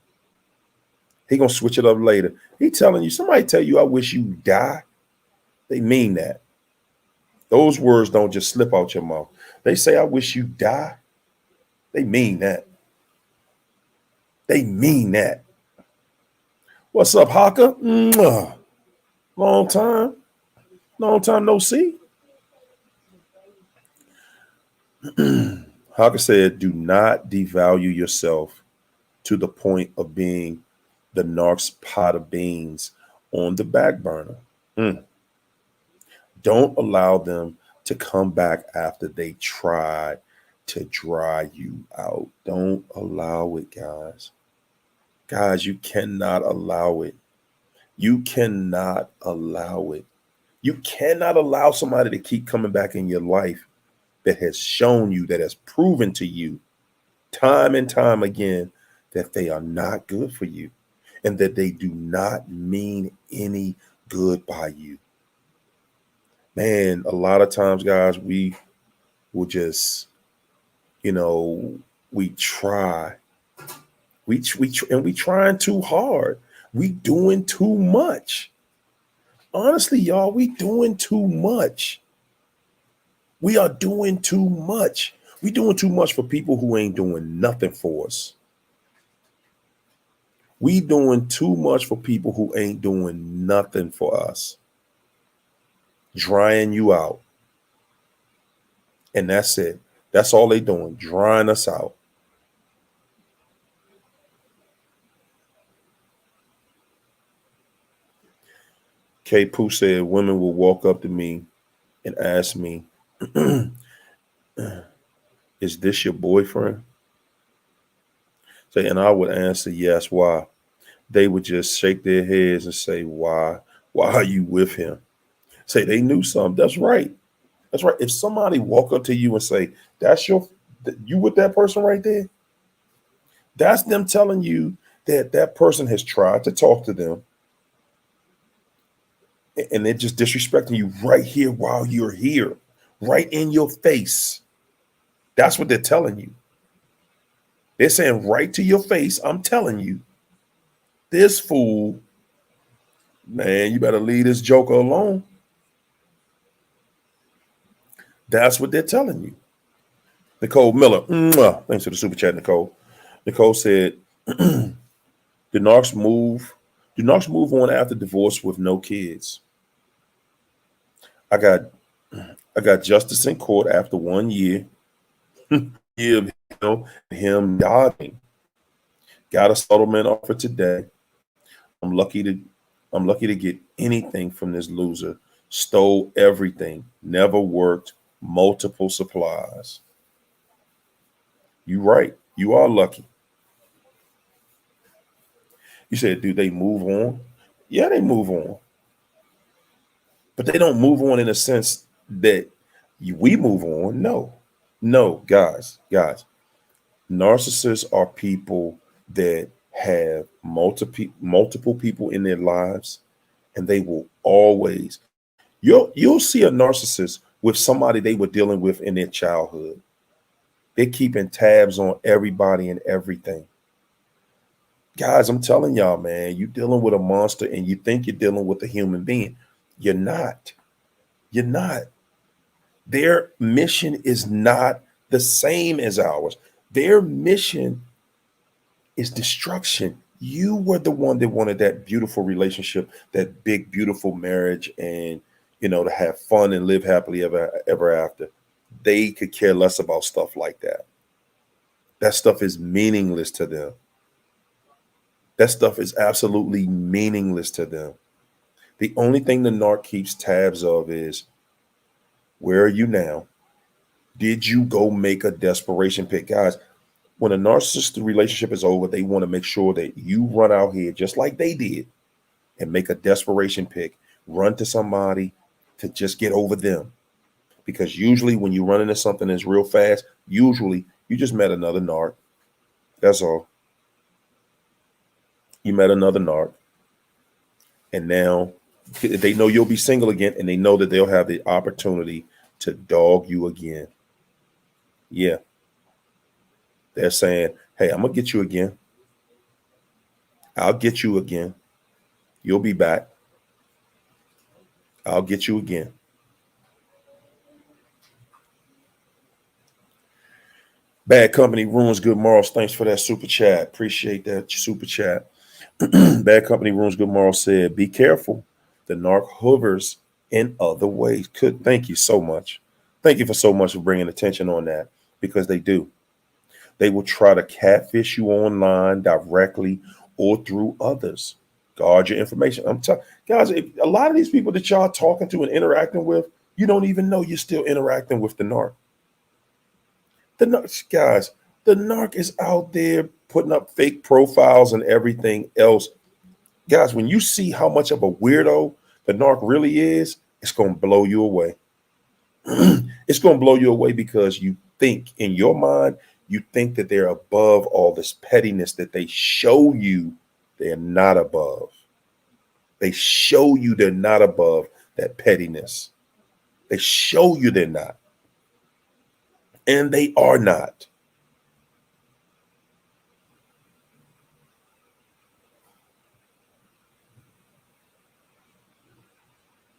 [SPEAKER 1] He gonna switch it up later. He telling you, somebody tell you, I wish you die. They mean that. Those words don't just slip out your mouth. They say, I wish you die. They mean that. They mean that. What's up, Haka? Long time no see. Haka said, do not devalue yourself to the point of being the narc's pot of beans on the back burner. Don't allow them to come back after they tried to dry you out. Don't allow it, guys. Guys, you cannot allow it. You cannot allow it. You cannot allow somebody to keep coming back in your life that has shown you, that has proven to you time and time again that they are not good for you and that they do not mean any good by you. Man, a lot of times, guys, we will just, we try. We trying too hard. We doing too much. Honestly, y'all, we doing too much. We are doing too much. We doing too much for people who ain't doing nothing for us. We doing too much for people who ain't doing nothing for us. Drying you out. And that's it. That's all they doing, drying us out. K Pooh said women will walk up to me and ask me, is this your boyfriend? Say, and I would answer yes. Why? They would just shake their heads and say, why? Why are you with him? Say they knew something. That's right. That's right. If somebody walk up to you and say, that's you with that person right there, that's them telling you that that person has tried to talk to them and they're just disrespecting you right here while you're here, right in your face. That's what they're telling you. They're saying right to your face, I'm telling you, this fool, man, you better leave this joker alone. That's what they're telling you. Nicole Miller, thanks for the super chat, Nicole. Nicole said, "Do narcs move? Do narcs move on after divorce with no kids? I got, I got justice in court after 1 year. Year of him dodging. Got a settlement offer today. I'm lucky to, I'm lucky to get anything from this loser. Stole everything. Never worked. Multiple supplies. You right. You are lucky." You said, do they move on? Yeah, they move on. But they don't move on in a sense that we move on. No, no, guys. Narcissists are people that have multiple people in their lives, and they will always you'll see a narcissist with somebody they were dealing with in their childhood. They're keeping tabs on everybody and everything. Guys, I'm telling y'all, man, you're dealing with a monster and you think you're dealing with a human being. You're not. You're not. Their mission is not the same as ours. Their mission is destruction. You were the one that wanted that beautiful relationship, that big, beautiful marriage, and to have fun and live happily ever after. They could care less about stuff like that. That stuff is meaningless to them. That stuff is absolutely meaningless to them. The only thing the narc keeps tabs of is, where are you now? Did you go make a desperation pick? Guys, when a narcissistic relationship is over, they want to make sure that you run out here just like they did and make a desperation pick. Run to somebody to just get over them. Because usually when you run into something that's real fast, usually you just met another narc. That's all. You met another narc. And now they know you'll be single again, and they know that they'll have the opportunity to dog you again. Yeah. They're saying, hey, I'm going to get you again. I'll get you again. You'll be back. I'll get you again. Bad company ruins good morals. Thanks for that super chat. Appreciate that super chat. Bad company ruins good morals said, be careful. The narc hovers in other ways. Thank you so much. Thank you so much for bringing attention on that, because they do. They will try to catfish you online directly or through others. Guard your information. I'm telling guys, a lot of these people that y'all talking to and interacting with, you don't even know you're still interacting with the narc. The narc, guys, the narc is out there putting up fake profiles and everything else. Guys, when you see how much of a weirdo the narc really is, it's going to blow you away. It's going to blow you away because you think in your mind, you think that they're above all this pettiness that they show you they're not above. They show you they're not above that pettiness. They show you they're not. And they are not.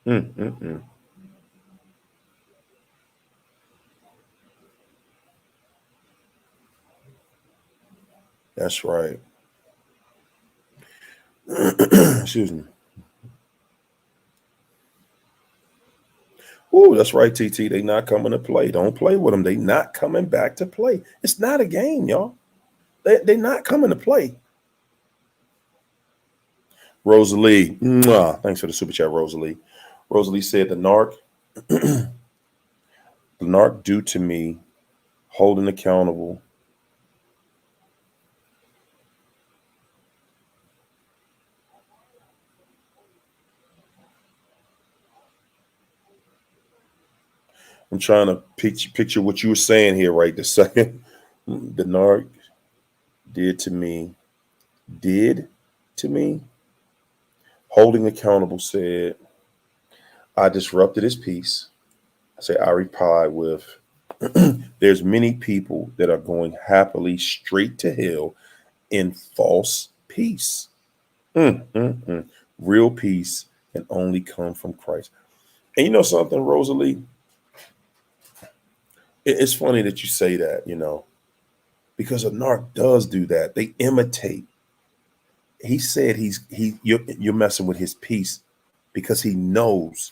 [SPEAKER 1] Mm-mm-mm. That's right. Excuse me. Oh, that's right, TT. They not coming to play. Don't play with them. They not coming back to play. It's not a game, y'all. They not coming to play. Rosalie, mwah. Thanks for the super chat, Rosalie. Rosalie said the narc due to me, holding accountable. I'm trying to picture what you were saying here right this second. The narc did to me, holding accountable said, I disrupted his peace. I replied with, there's many people that are going happily straight to hell in false peace. Real peace can only come from Christ. And you know something, Rosalie? It's funny that you say that, because a narc does do that. They imitate. He said you're messing with his peace because he knows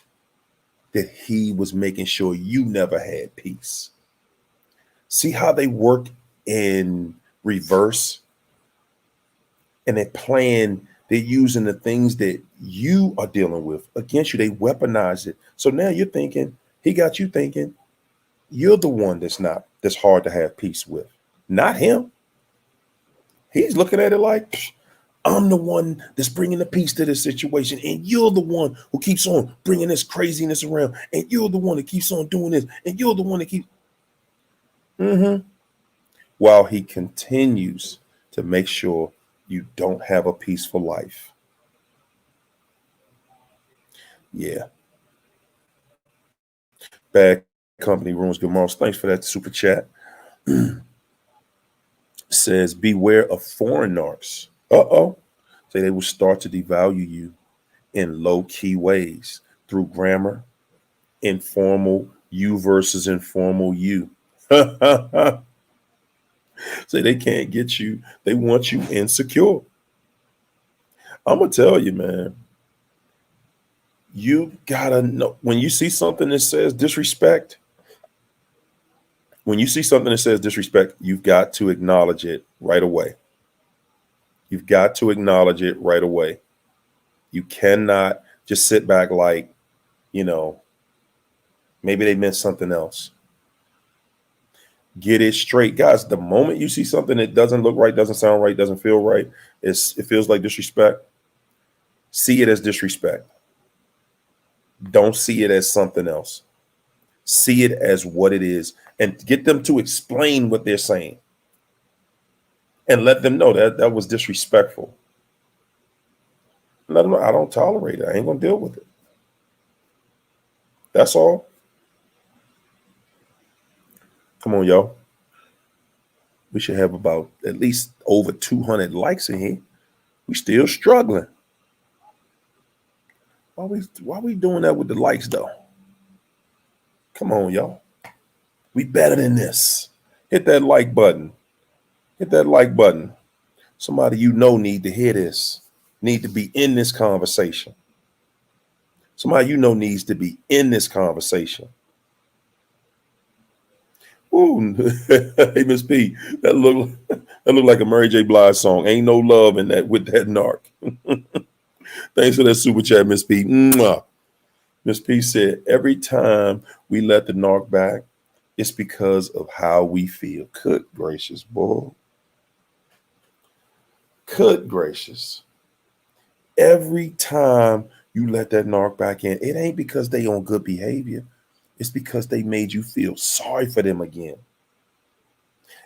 [SPEAKER 1] that he was making sure you never had peace. See how they work in reverse? And they're using the things that you are dealing with against you. They weaponize it. So now you're thinking, he got you thinking, you're the one that's hard to have peace with, not him. He's looking at it like, I'm the one that's bringing the peace to this situation, and you're the one who keeps on bringing this craziness around, and you're the one that keeps on doing this, and you're the one that keeps. While he continues to make sure you don't have a peaceful life. Yeah. Bad company ruins good morals. Thanks for that super chat. Says, beware of foreign narcs. Say they will start to devalue you in low-key ways through grammar, informal you versus informal you. Say they can't get you. They want you insecure. I'm going to tell you, man, you got to know when you see something that says disrespect, you've got to acknowledge it right away. You've got to acknowledge it right away. You cannot just sit back like, maybe they meant something else. Get it straight. Guys, the moment you see something that doesn't look right, doesn't sound right, doesn't feel right, it feels like disrespect, see it as disrespect. Don't see it as something else. See it as what it is and get them to explain what they're saying. And let them know that was disrespectful. Let them know, I don't tolerate it. I ain't going to deal with it. That's all. Come on, y'all. We should have about at least over 200 likes in here. We still struggling. Why we doing that with the likes, though? Come on, y'all. We better than this. Hit that like button. Hit that like button. Somebody need to hear this. Need to be in this conversation. Somebody needs to be in this conversation. Ooh, hey, Miss P, that look like a Mary J. Blige song. Ain't no love in that with that narc. Thanks for that super chat, Miss P. Mwah. Miss P said, every time we let the narc back, it's because of how we feel. Good gracious, boy. Good gracious. Every time you let that narc back in, it ain't because they on good behavior. It's because they made you feel sorry for them again.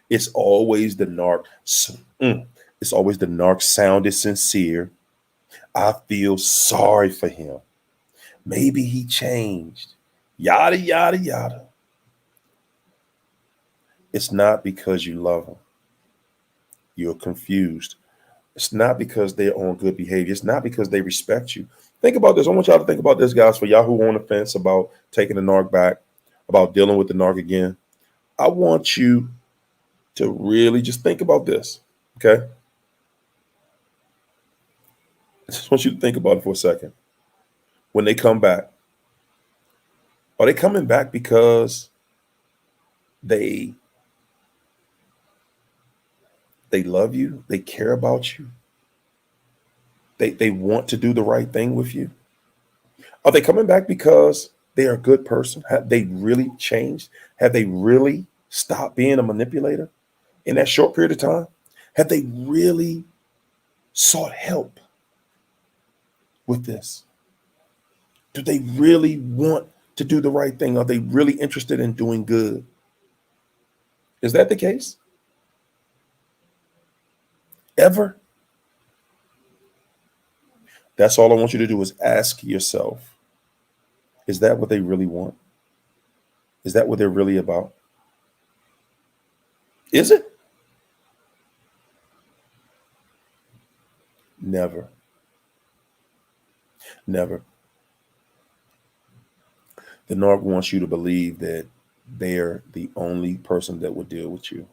[SPEAKER 1] It's always the narc. It's always the narc sounded sincere. I feel sorry for him. Maybe he changed. Yada, yada, yada. It's not because you love him. You're confused. It's not because they're on good behavior. It's not because they respect you. Think about this. I want y'all to think about this, guys, for y'all who are on the fence about taking the narc back, about dealing with the narc again. I want you to really just think about this, okay? I just want you to think about it for a second. When they come back, are they coming back because they love you, they care about you, they want to do the right thing with you? Are they coming back because they are a good person? Have they really changed? Have they really stopped being a manipulator in that short period of time? Have they really sought help with this? Do they really want to do the right thing? Are they really interested in doing good? Is that the case? Ever? That's all I want you to do is ask yourself, is that what they really want? Is that what they're really about? Is it? Never. Never. The narc wants you to believe that they're the only person that will deal with you.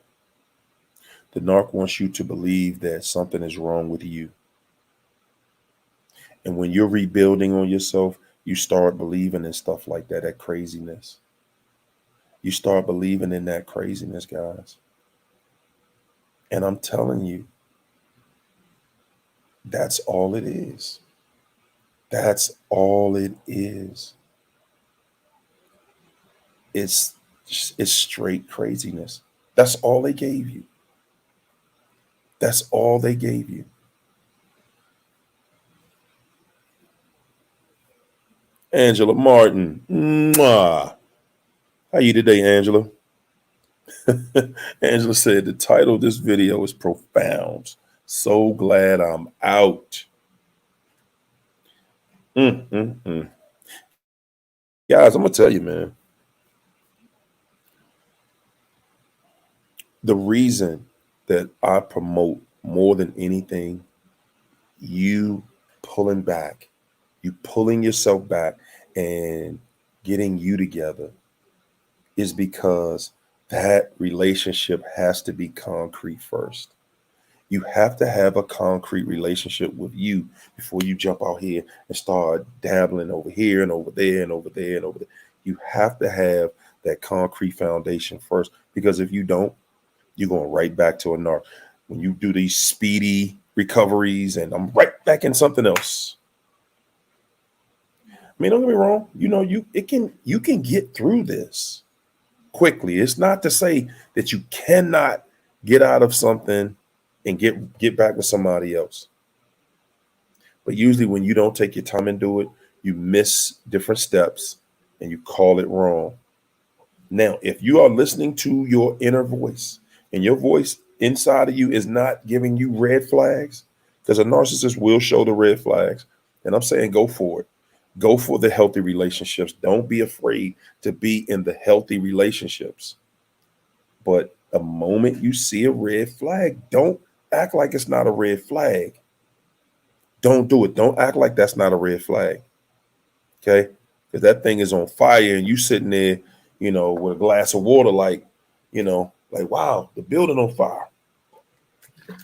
[SPEAKER 1] The narc wants you to believe that something is wrong with you. And when you're rebuilding on yourself, you start believing in stuff like that, that craziness. You start believing in that craziness, guys. And I'm telling you, that's all it is. That's all it is. It's it's straight craziness. That's all they gave you. That's all they gave you. Angela Martin. Mwah. How you today, Angela? Angela said the title of this video is profound. So glad I'm out. Mm, mm, mm. Guys, I'm gonna tell you, man. The reason that I promote more than anything, you pulling back, you pulling yourself back and getting you together, is because that relationship has to be concrete first. You have to have a concrete relationship with you before you jump out here and start dabbling over here and over there and over there and over there. You have to have that concrete foundation first, because if you don't, you're going right back to a narc. When you do these speedy recoveries and I'm right back in something else. I mean, don't get me wrong. You know, you can get through this quickly. It's not to say that you cannot get out of something and get back with somebody else. But usually when you don't take your time and do it, you miss different steps and you call it wrong. Now, if you are listening to your inner voice and your voice inside of you is not giving you red flags, because a narcissist will show the red flags, and I'm saying go for it. Go for the healthy relationships. Don't be afraid to be in the healthy relationships. But the moment you see a red flag, don't act like it's not a red flag. Don't do it. Don't act like that's not a red flag. Okay? Because that thing is on fire and you sitting there, you know, with a glass of water, like, you know, like, wow, the building on fire. Let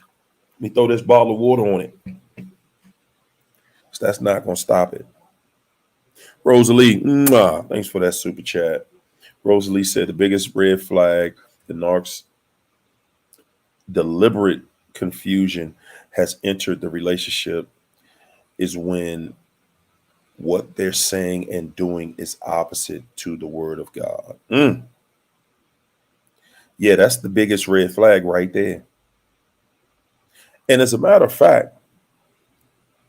[SPEAKER 1] me throw this bottle of water on it. So that's not going to stop it. Rosalie, thanks for that super chat. Rosalie said the biggest red flag, the narcs' deliberate confusion has entered the relationship, is when what they're saying and doing is opposite to the word of God. Yeah, that's the biggest red flag right there. And as a matter of fact,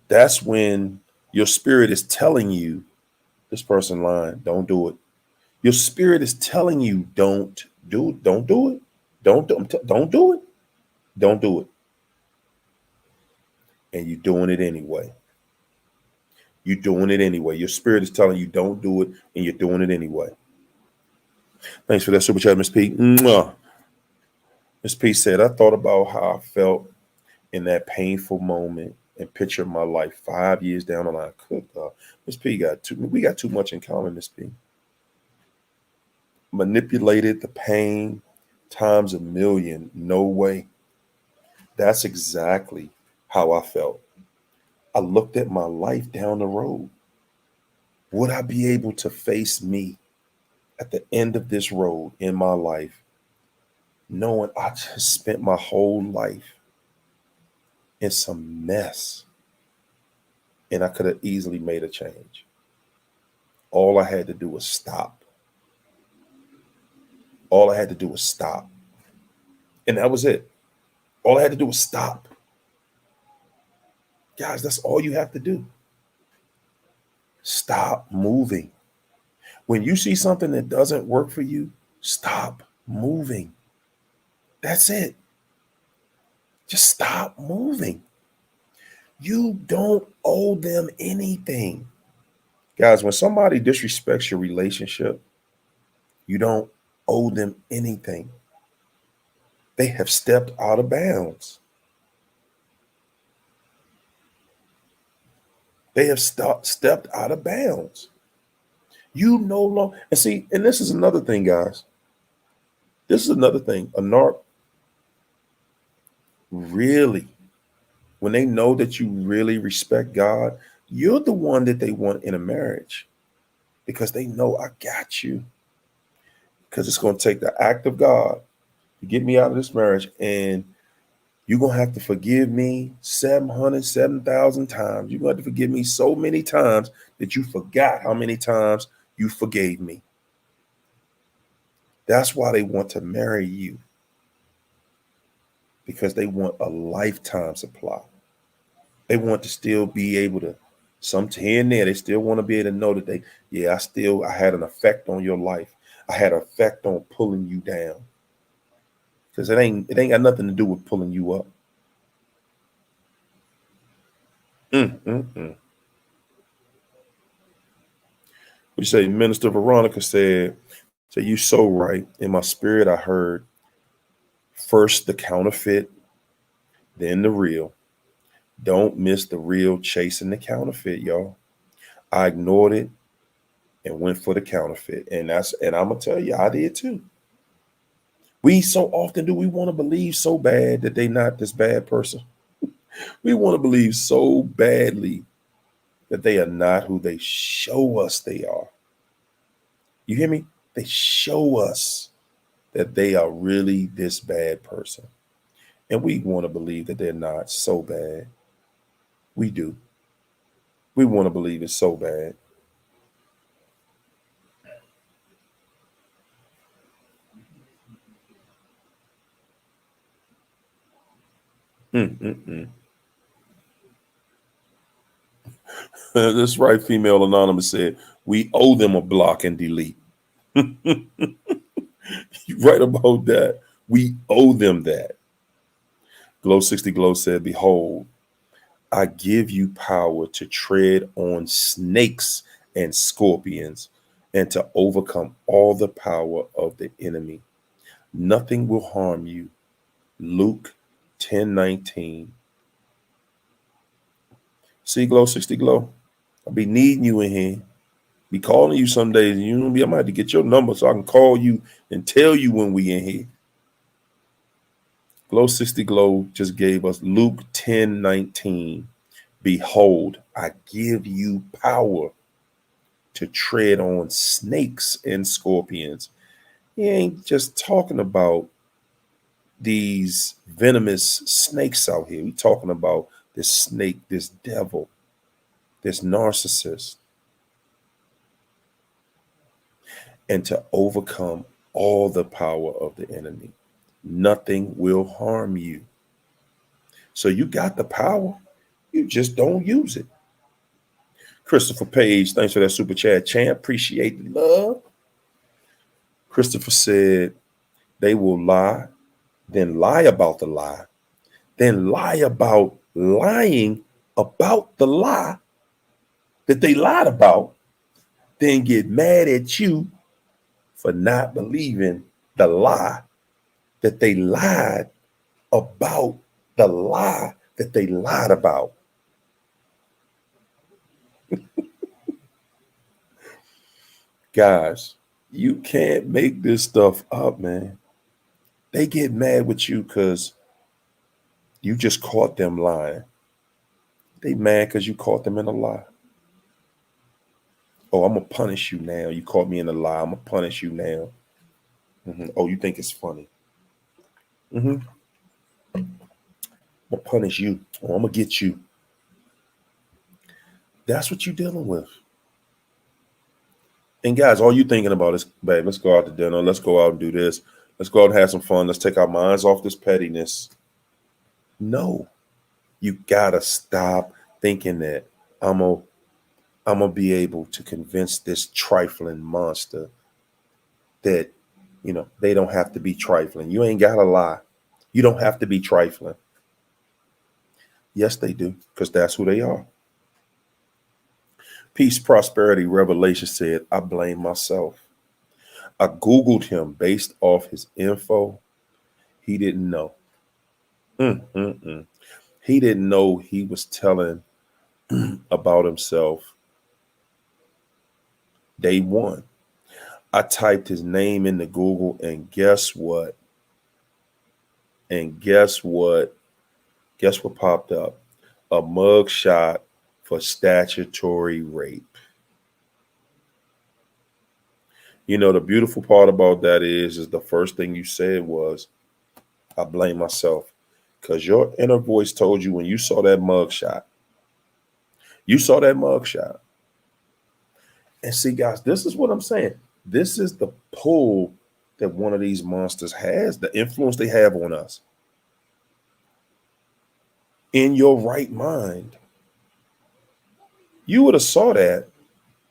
[SPEAKER 1] that's when your spirit is telling you, this person lying, don't do it. Your spirit is telling you, don't do it. Don't do it. Don't do it. Don't do it. Don't do it. And you're doing it anyway. You're doing it anyway. Your spirit is telling you don't do it, and you're doing it anyway. Thanks for that super chat, Miss P. Miss P said, I thought about how I felt in that painful moment and picture my life 5 years down the line. Good God. Miss P we got too much in common, Miss P. Manipulated the pain times a million. No way. That's exactly how I felt. I looked at my life down the road. Would I be able to face me at the end of this road in my life, knowing I just spent my whole life in some mess and I could have easily made a change? All I had to do was stop. All I had to do was stop. And that was it. All I had to do was stop. Guys, that's all you have to do. Stop moving. When you see something that doesn't work for you, stop moving. That's it. Just stop moving. You don't owe them anything. Guys, when somebody disrespects your relationship, you don't owe them anything. They have stepped out of bounds. They have stepped out of bounds. You no longer, and see, and this is another thing, guys. This is another thing. A narc really, when they know that you really respect God, you're the one that they want in a marriage because they know I got you. Because it's going to take the act of God to get me out of this marriage, and you're going to have to forgive me 7,000 times. You're going to have to forgive me so many times that you forgot how many times you forgave me. That's why they want to marry you, because they want a lifetime supply. They want to still be able to, some here and there, they still want to be able to know that I had an effect on your life. I had an effect on pulling you down. Because it ain't got nothing to do with pulling you up. What you say? Minister Veronica said, you so right. In my spirit, I heard first the counterfeit, then the real. Don't miss the real chasing the counterfeit, y'all. I ignored it and went for the counterfeit. And I'm gonna tell you, I did too. We so often do, we want to believe so bad that they're not this bad person. We want to believe so badly that they are not who they show us they are. You hear me? They show us that they are really this bad person. And we want to believe that they're not so bad. We do. We want to believe it's so bad. This right female anonymous said, we owe them a block and delete. You're right about that. We owe them that. Glow 60 Glow said, behold, I give you power to tread on snakes and scorpions and to overcome all the power of the enemy. Nothing will harm you. Luke 10:19. See, Glow 60 Glow, I'll be needing you in here. Be calling you some days. I might have to get your number so I can call you and tell you when we in here. Glow 60 Glow just gave us Luke 10:19. Behold, I give you power to tread on snakes and scorpions. He ain't just talking about these venomous snakes out here. We talking about this snake, this devil, this narcissist. And to overcome all the power of the enemy. Nothing will harm you. So you got the power. You just don't use it. Christopher Page, thanks for that super chat. Champ, appreciate the love. Christopher said, they will lie, then lie about the lie, then lie about lying about the lie that they lied about, then get mad at you for not believing the lie that they lied about, the lie that they lied about. Guys, you can't make this stuff up, man. They get mad with you because you just caught them lying. They mad because you caught them in a lie. Oh, I'm gonna punish you now. You caught me in a lie. I'm gonna punish you now. Oh, you think it's funny? I'm gonna punish you. Oh, I'm gonna get you. That's what you're dealing with. And guys, all you thinking about is, babe, let's go out to dinner. Let's go out and do this. Let's go out and have some fun. Let's take our minds off this pettiness. No, you gotta stop thinking that I'm gonna be able to convince this trifling monster that they don't have to be trifling. You ain't gotta lie. You don't have to be trifling. Yes, they do, because that's who they are. Peace, prosperity, revelation said, I blame myself. I Googled him based off his info. He didn't know. He didn't know he was telling about himself day one. I typed his name into Google, and guess what? Guess what popped up? A mug shot for statutory rape. The beautiful part about that is the first thing you said was, I blame myself. Because your inner voice told you when you saw that mug shot. You saw that mug shot. And see, guys, this is what I'm saying. This is the pull that one of these monsters has, the influence they have on us. In your right mind, you would have saw that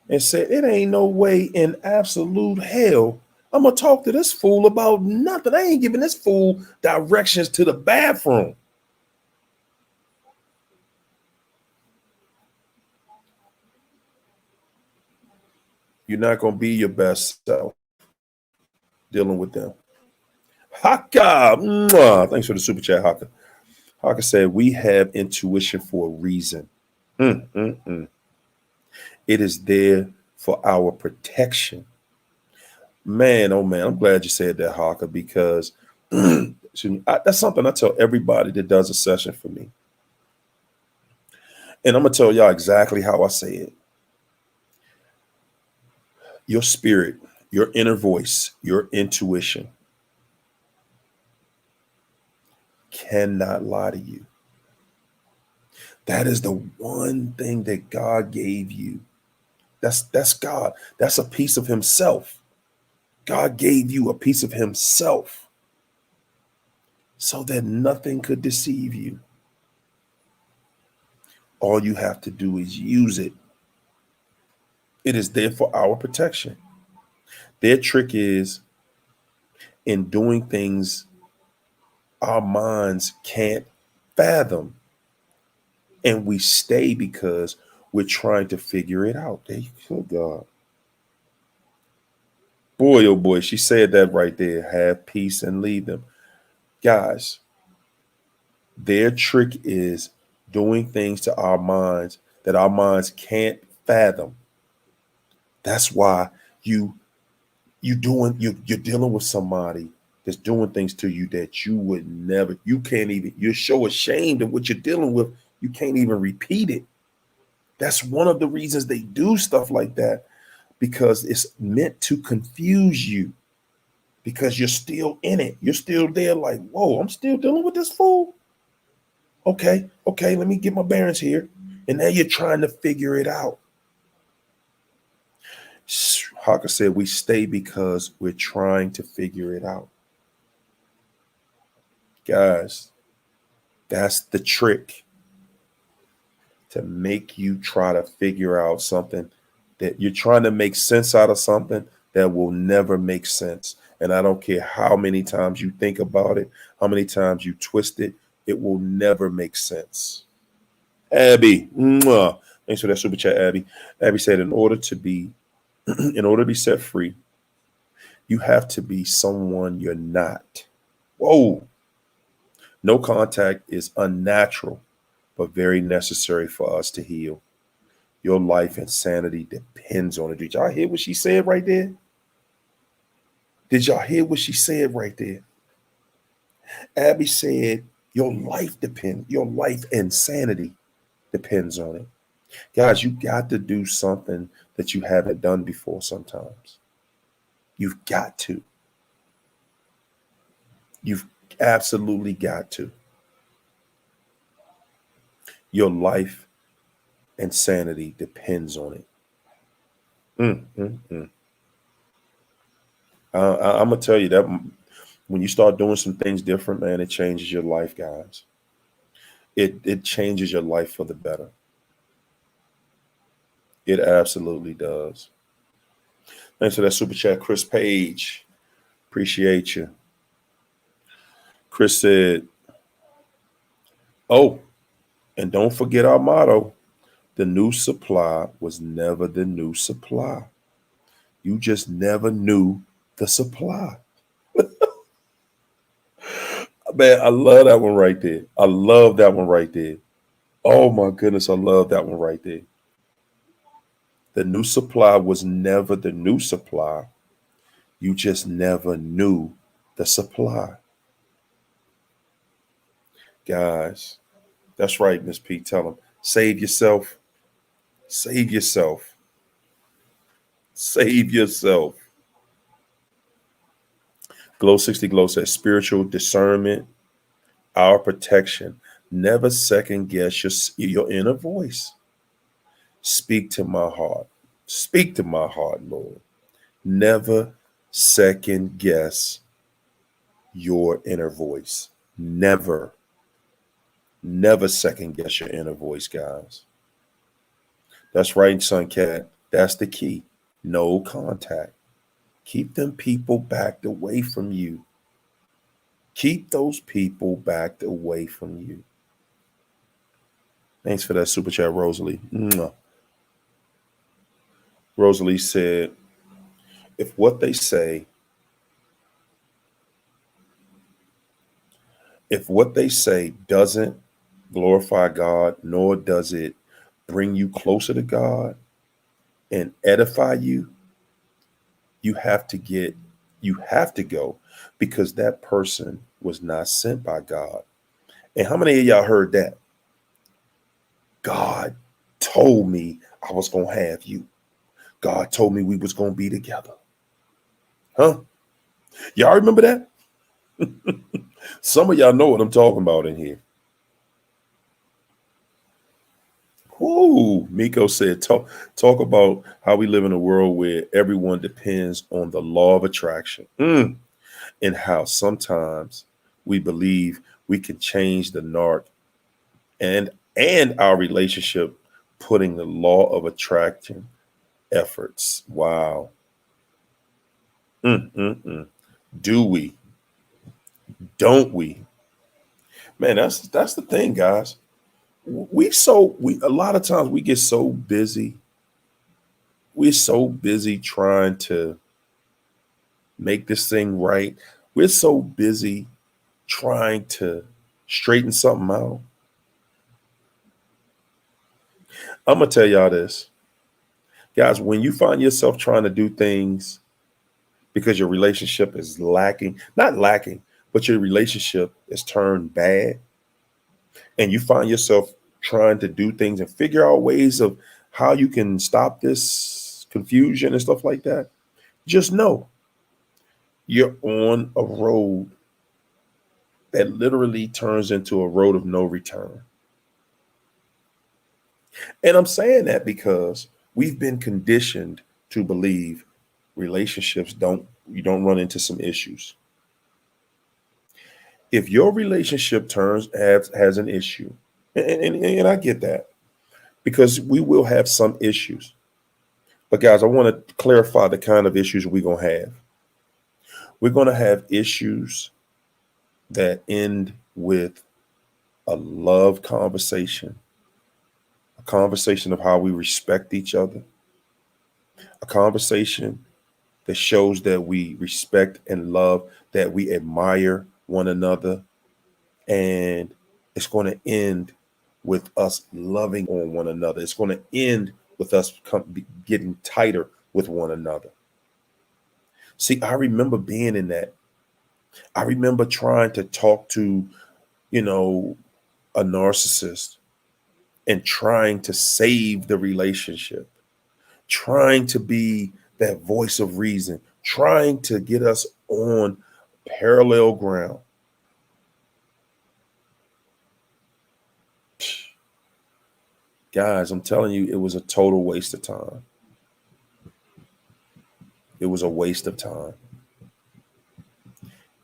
[SPEAKER 1] and said, it ain't no way in absolute hell I'm going to talk to this fool about nothing. I ain't giving this fool directions to the bathroom. You're not going to be your best self dealing with them. Haka, thanks for the super chat, Haka. Haka said, we have intuition for a reason. It is there for our protection. Man, oh man, I'm glad you said that, Haka, because that's something I tell everybody that does a session for me. And I'm going to tell y'all exactly how I say it. Your spirit, your inner voice, your intuition cannot lie to you. That is the one thing that God gave you. That's God. That's a piece of himself. God gave you a piece of himself so that nothing could deceive you. All you have to do is use it. It is there for our protection. Their trick is in doing things our minds can't fathom. And we stay because we're trying to figure it out. There you go, God. Boy, oh boy, she said that right there. Have peace and leave them. Guys, their trick is doing things to our minds that our minds can't fathom. That's why you're dealing with somebody that's doing things to you that you would never, you can't even, you're so ashamed of what you're dealing with, you can't even repeat it. That's one of the reasons they do stuff like that, because it's meant to confuse you, because you're still in it. You're still there like, whoa, I'm still dealing with this fool. Okay, let me get my bearings here. And now you're trying to figure it out. Hawker said, we stay because we're trying to figure it out. Guys, that's the trick, to make you try to figure out something, that you're trying to make sense out of something that will never make sense. And I don't care how many times you think about it, how many times you twist it, it will never make sense. Abby, thanks for that super chat, Abby. Abby said, in order to be set free, you have to be someone you're not. Whoa. No contact is unnatural, but very necessary for us to heal. Your life and sanity depends on it. Did y'all hear what she said right there? Did y'all hear what she said right there? Abby said, your life and sanity depends on it. Guys, you got to do something that you haven't done before sometimes. You've got to. You've absolutely got to. Your life and sanity depends on it. Mm, mm, mm. I'm going to tell you that when you start doing some things different, man, it changes your life, guys. It changes your life for the better. It absolutely does. Thanks for that super chat, Chris Page. Appreciate you. Chris said, oh, and don't forget our motto. The new supply was never the new supply. You just never knew the supply. Man, I love that one right there. I love that one right there. Oh my goodness, I love that one right there. The new supply was never the new supply. You just never knew the supply. Guys, that's right, Miss P. Tell them, save yourself. Save yourself. Save yourself. Glow 60 Glow says spiritual discernment, our protection. Never second guess your inner voice. Speak to my heart. Speak to my heart, Lord. Never second guess your inner voice. Never. Never second guess your inner voice, guys. That's right, Sun Cat. That's the key. No contact. Keep them people backed away from you. Keep those people backed away from you. Thanks for that super chat, Rosalie. Mwah. Rosalie said, if what they say doesn't glorify God, nor does it bring you closer to God and edify you, you have to go, because that person was not sent by God. And how many of y'all heard that? God told me I was going to have you. God told me we was going to be together. Huh? Y'all remember that? Some of y'all know what I'm talking about in here. Whoa, Miko said, talk about how we live in a world where everyone depends on the law of attraction. And how sometimes we believe we can change the narc and our relationship, putting the law of attraction efforts. Wow. Do we? Don't we? Man, that's the thing, guys. We a lot of times we get so busy. We're so busy trying to make this thing right. We're so busy trying to straighten something out. I'm gonna tell y'all this, guys. When you find yourself trying to do things because your relationship is not lacking, but your relationship is turned bad, and you find yourself trying to do things and figure out ways of how you can stop this confusion and stuff like that, just know you're on a road that literally turns into a road of no return. And I'm saying that because we've been conditioned to believe relationships you don't run into some issues. If your relationship has an issue, and I get that, because we will have some issues. But guys, I want to clarify the kind of issues we're going to have. We're going to have issues that end with a love conversation, a conversation of how we respect each other, a conversation that shows that we respect and love, that we admire one another. And it's going to end with us loving on one another. It's going to end with us getting tighter with one another. See, I remember being in that. I remember trying to talk to, a narcissist and trying to save the relationship, trying to be that voice of reason, trying to get us on parallel ground. Guys, I'm telling you, it was a total waste of time. It was a waste of time.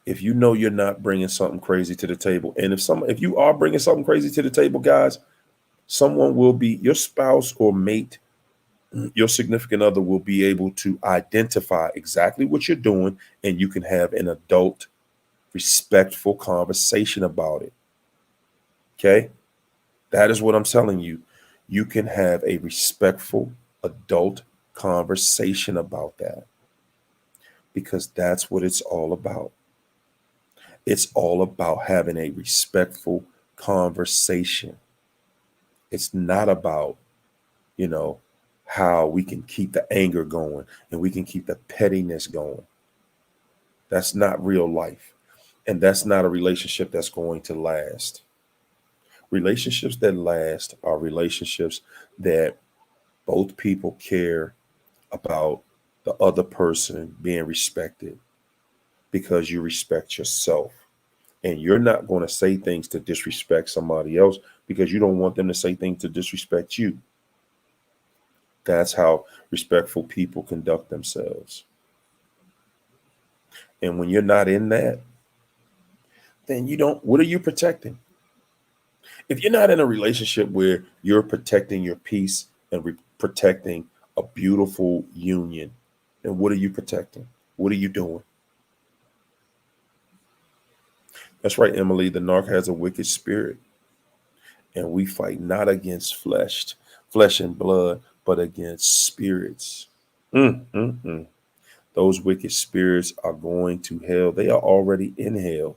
[SPEAKER 1] If you know you're not bringing something crazy to the table, and if you are bringing something crazy to the table, guys, someone will be, your spouse or mate, your significant other will be able to identify exactly what you're doing, and you can have an adult, respectful conversation about it. Okay? That is what I'm telling you. You can have a respectful adult conversation about that, because that's what it's all about. It's all about having a respectful conversation. It's not about, you know, how we can keep the anger going and we can keep the pettiness going. That's not real life. And that's not a relationship that's going to last. Relationships that last are relationships that both people care about the other person being respected, because you respect yourself. And you're not going to say things to disrespect somebody else because you don't want them to say things to disrespect you. That's how respectful people conduct themselves. And when you're not in that, then you don't, what are you protecting? If you're not in a relationship where you're protecting your peace and protecting a beautiful union, then what are you protecting? What are you doing? That's right, Emily. The narc has a wicked spirit, and we fight not against flesh and blood, but against spirits. Mm, mm, mm. Those wicked spirits are going to hell. They are already in hell.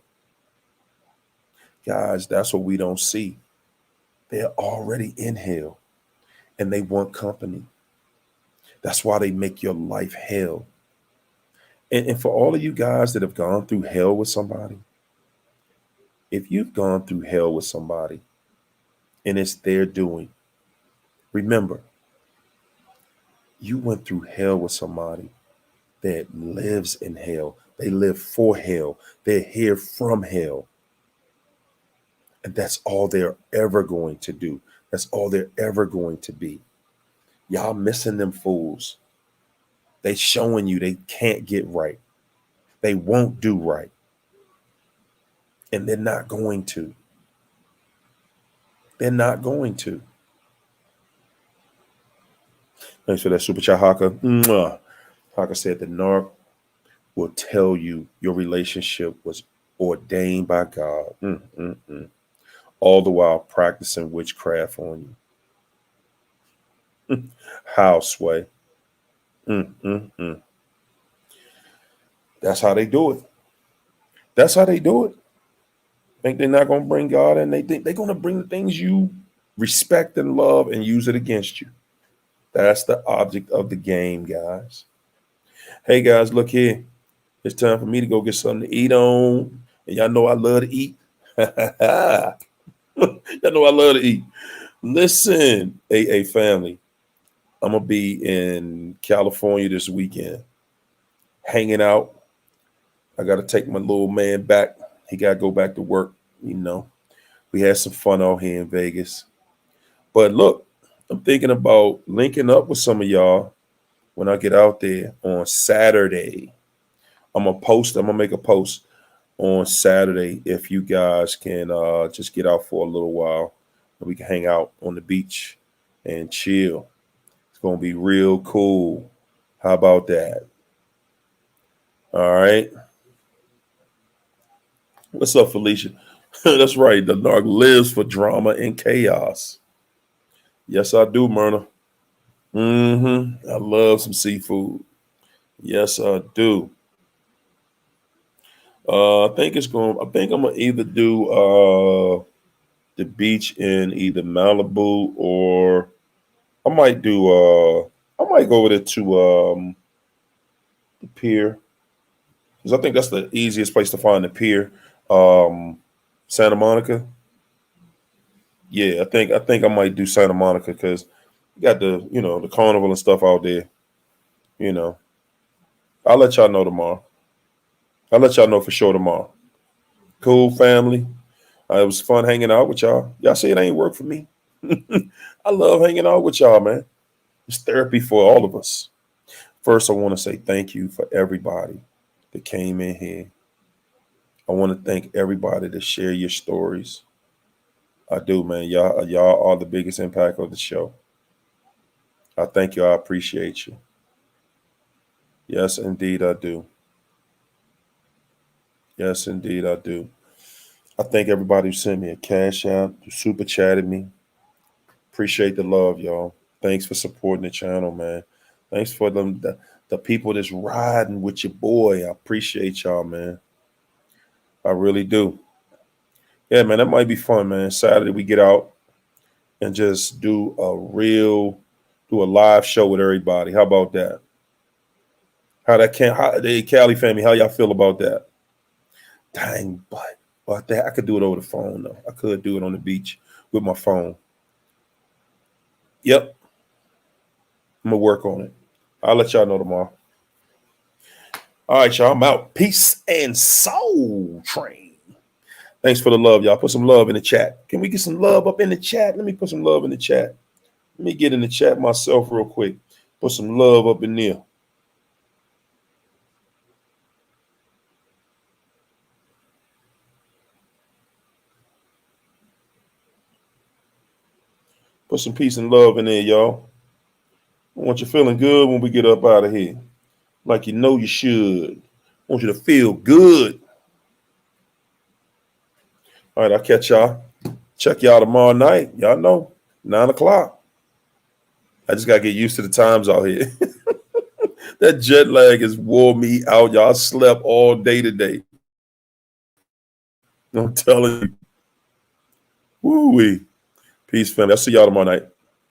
[SPEAKER 1] Guys, that's what we don't see. They're already in hell, and they want company. That's why they make your life hell. And for all of you guys that have gone through hell with somebody, if you've gone through hell with somebody and it's their doing, remember, you went through hell with somebody that lives in hell. They live for hell. They're here from hell. And that's all they're ever going to do. That's all they're ever going to be. Y'all missing them fools. They showing you they can't get right. They won't do right. And they're not going to. They're not going to. Thanks for that super chat, Haka. Mwah. Haka said the narc will tell you your relationship was ordained by God. All the while practicing witchcraft on you. How, Sway? That's how they do it. That's how they do it. Think they're not going to bring God in? They think they're going to bring the things you respect and love and use it against you. That's the object of the game, guys. Hey, guys, look here. It's time for me to go get something to eat on. And y'all know I love to eat. Y'all know I love to eat. Listen, AA family, I'm going to be in California this weekend, hanging out. I got to take my little man back. He got to go back to work. You know, we had some fun out here in Vegas. But look, I'm thinking about linking up with some of y'all when I get out there on Saturday. I'm going to make a post on Saturday if you guys can just get out for a little while and we can hang out on the beach and chill. It's going to be real cool. How about that? All right. What's up, Felicia? That's right. The narc lives for drama and chaos. Yes, I do, Myrna. I love some seafood. Yes, I do. I think I'm gonna either do the beach in either Malibu, or I might do I might go over there to the pier, because I think that's the easiest place to find the pier. Santa Monica. Yeah, I think I might do Santa Monica because you got the the carnival and stuff out there. You know, I'll let y'all know tomorrow. I'll let y'all know for sure tomorrow. Cool family. It was fun hanging out with y'all. Y'all see it ain't work for me. I love hanging out with y'all, man. It's therapy for all of us. First, I want to say thank you for everybody that came in here. I want to thank everybody that share your stories. I do, man. Y'all are the biggest impact of the show. I thank you. I appreciate you. Yes, indeed, I do. Yes, indeed, I do. I thank everybody who sent me a cash app, who super chatted me. Appreciate the love, y'all. Thanks for supporting the channel, man. Thanks for the people that's riding with your boy. I appreciate y'all, man. I really do. Yeah, man, that might be fun, man. Saturday we get out and just do a live show with everybody. How about that? The Cali family, how y'all feel about that? Dang, but that I could do it over the phone though. I could do it on the beach with my phone. Yep, I'm gonna work on it. I'll let y'all know tomorrow. All right, y'all. I'm out. Peace and soul train. Thanks for the love, y'all. Put some love in the chat. Can we get some love up in the chat? Let me put some love in the chat. Let me get in the chat myself real quick. Put some love up in there. Put some peace and love in there, y'all. I want you feeling good when we get up out of here. Like you know you should. I want you to feel good. All right, I'll catch y'all. Check y'all tomorrow night. Y'all know, 9 o'clock. I just gotta get used to the times out here. That jet lag has wore me out. Y'all slept all day today. I'm telling you. Woo-wee. Peace, family. I'll see y'all tomorrow night.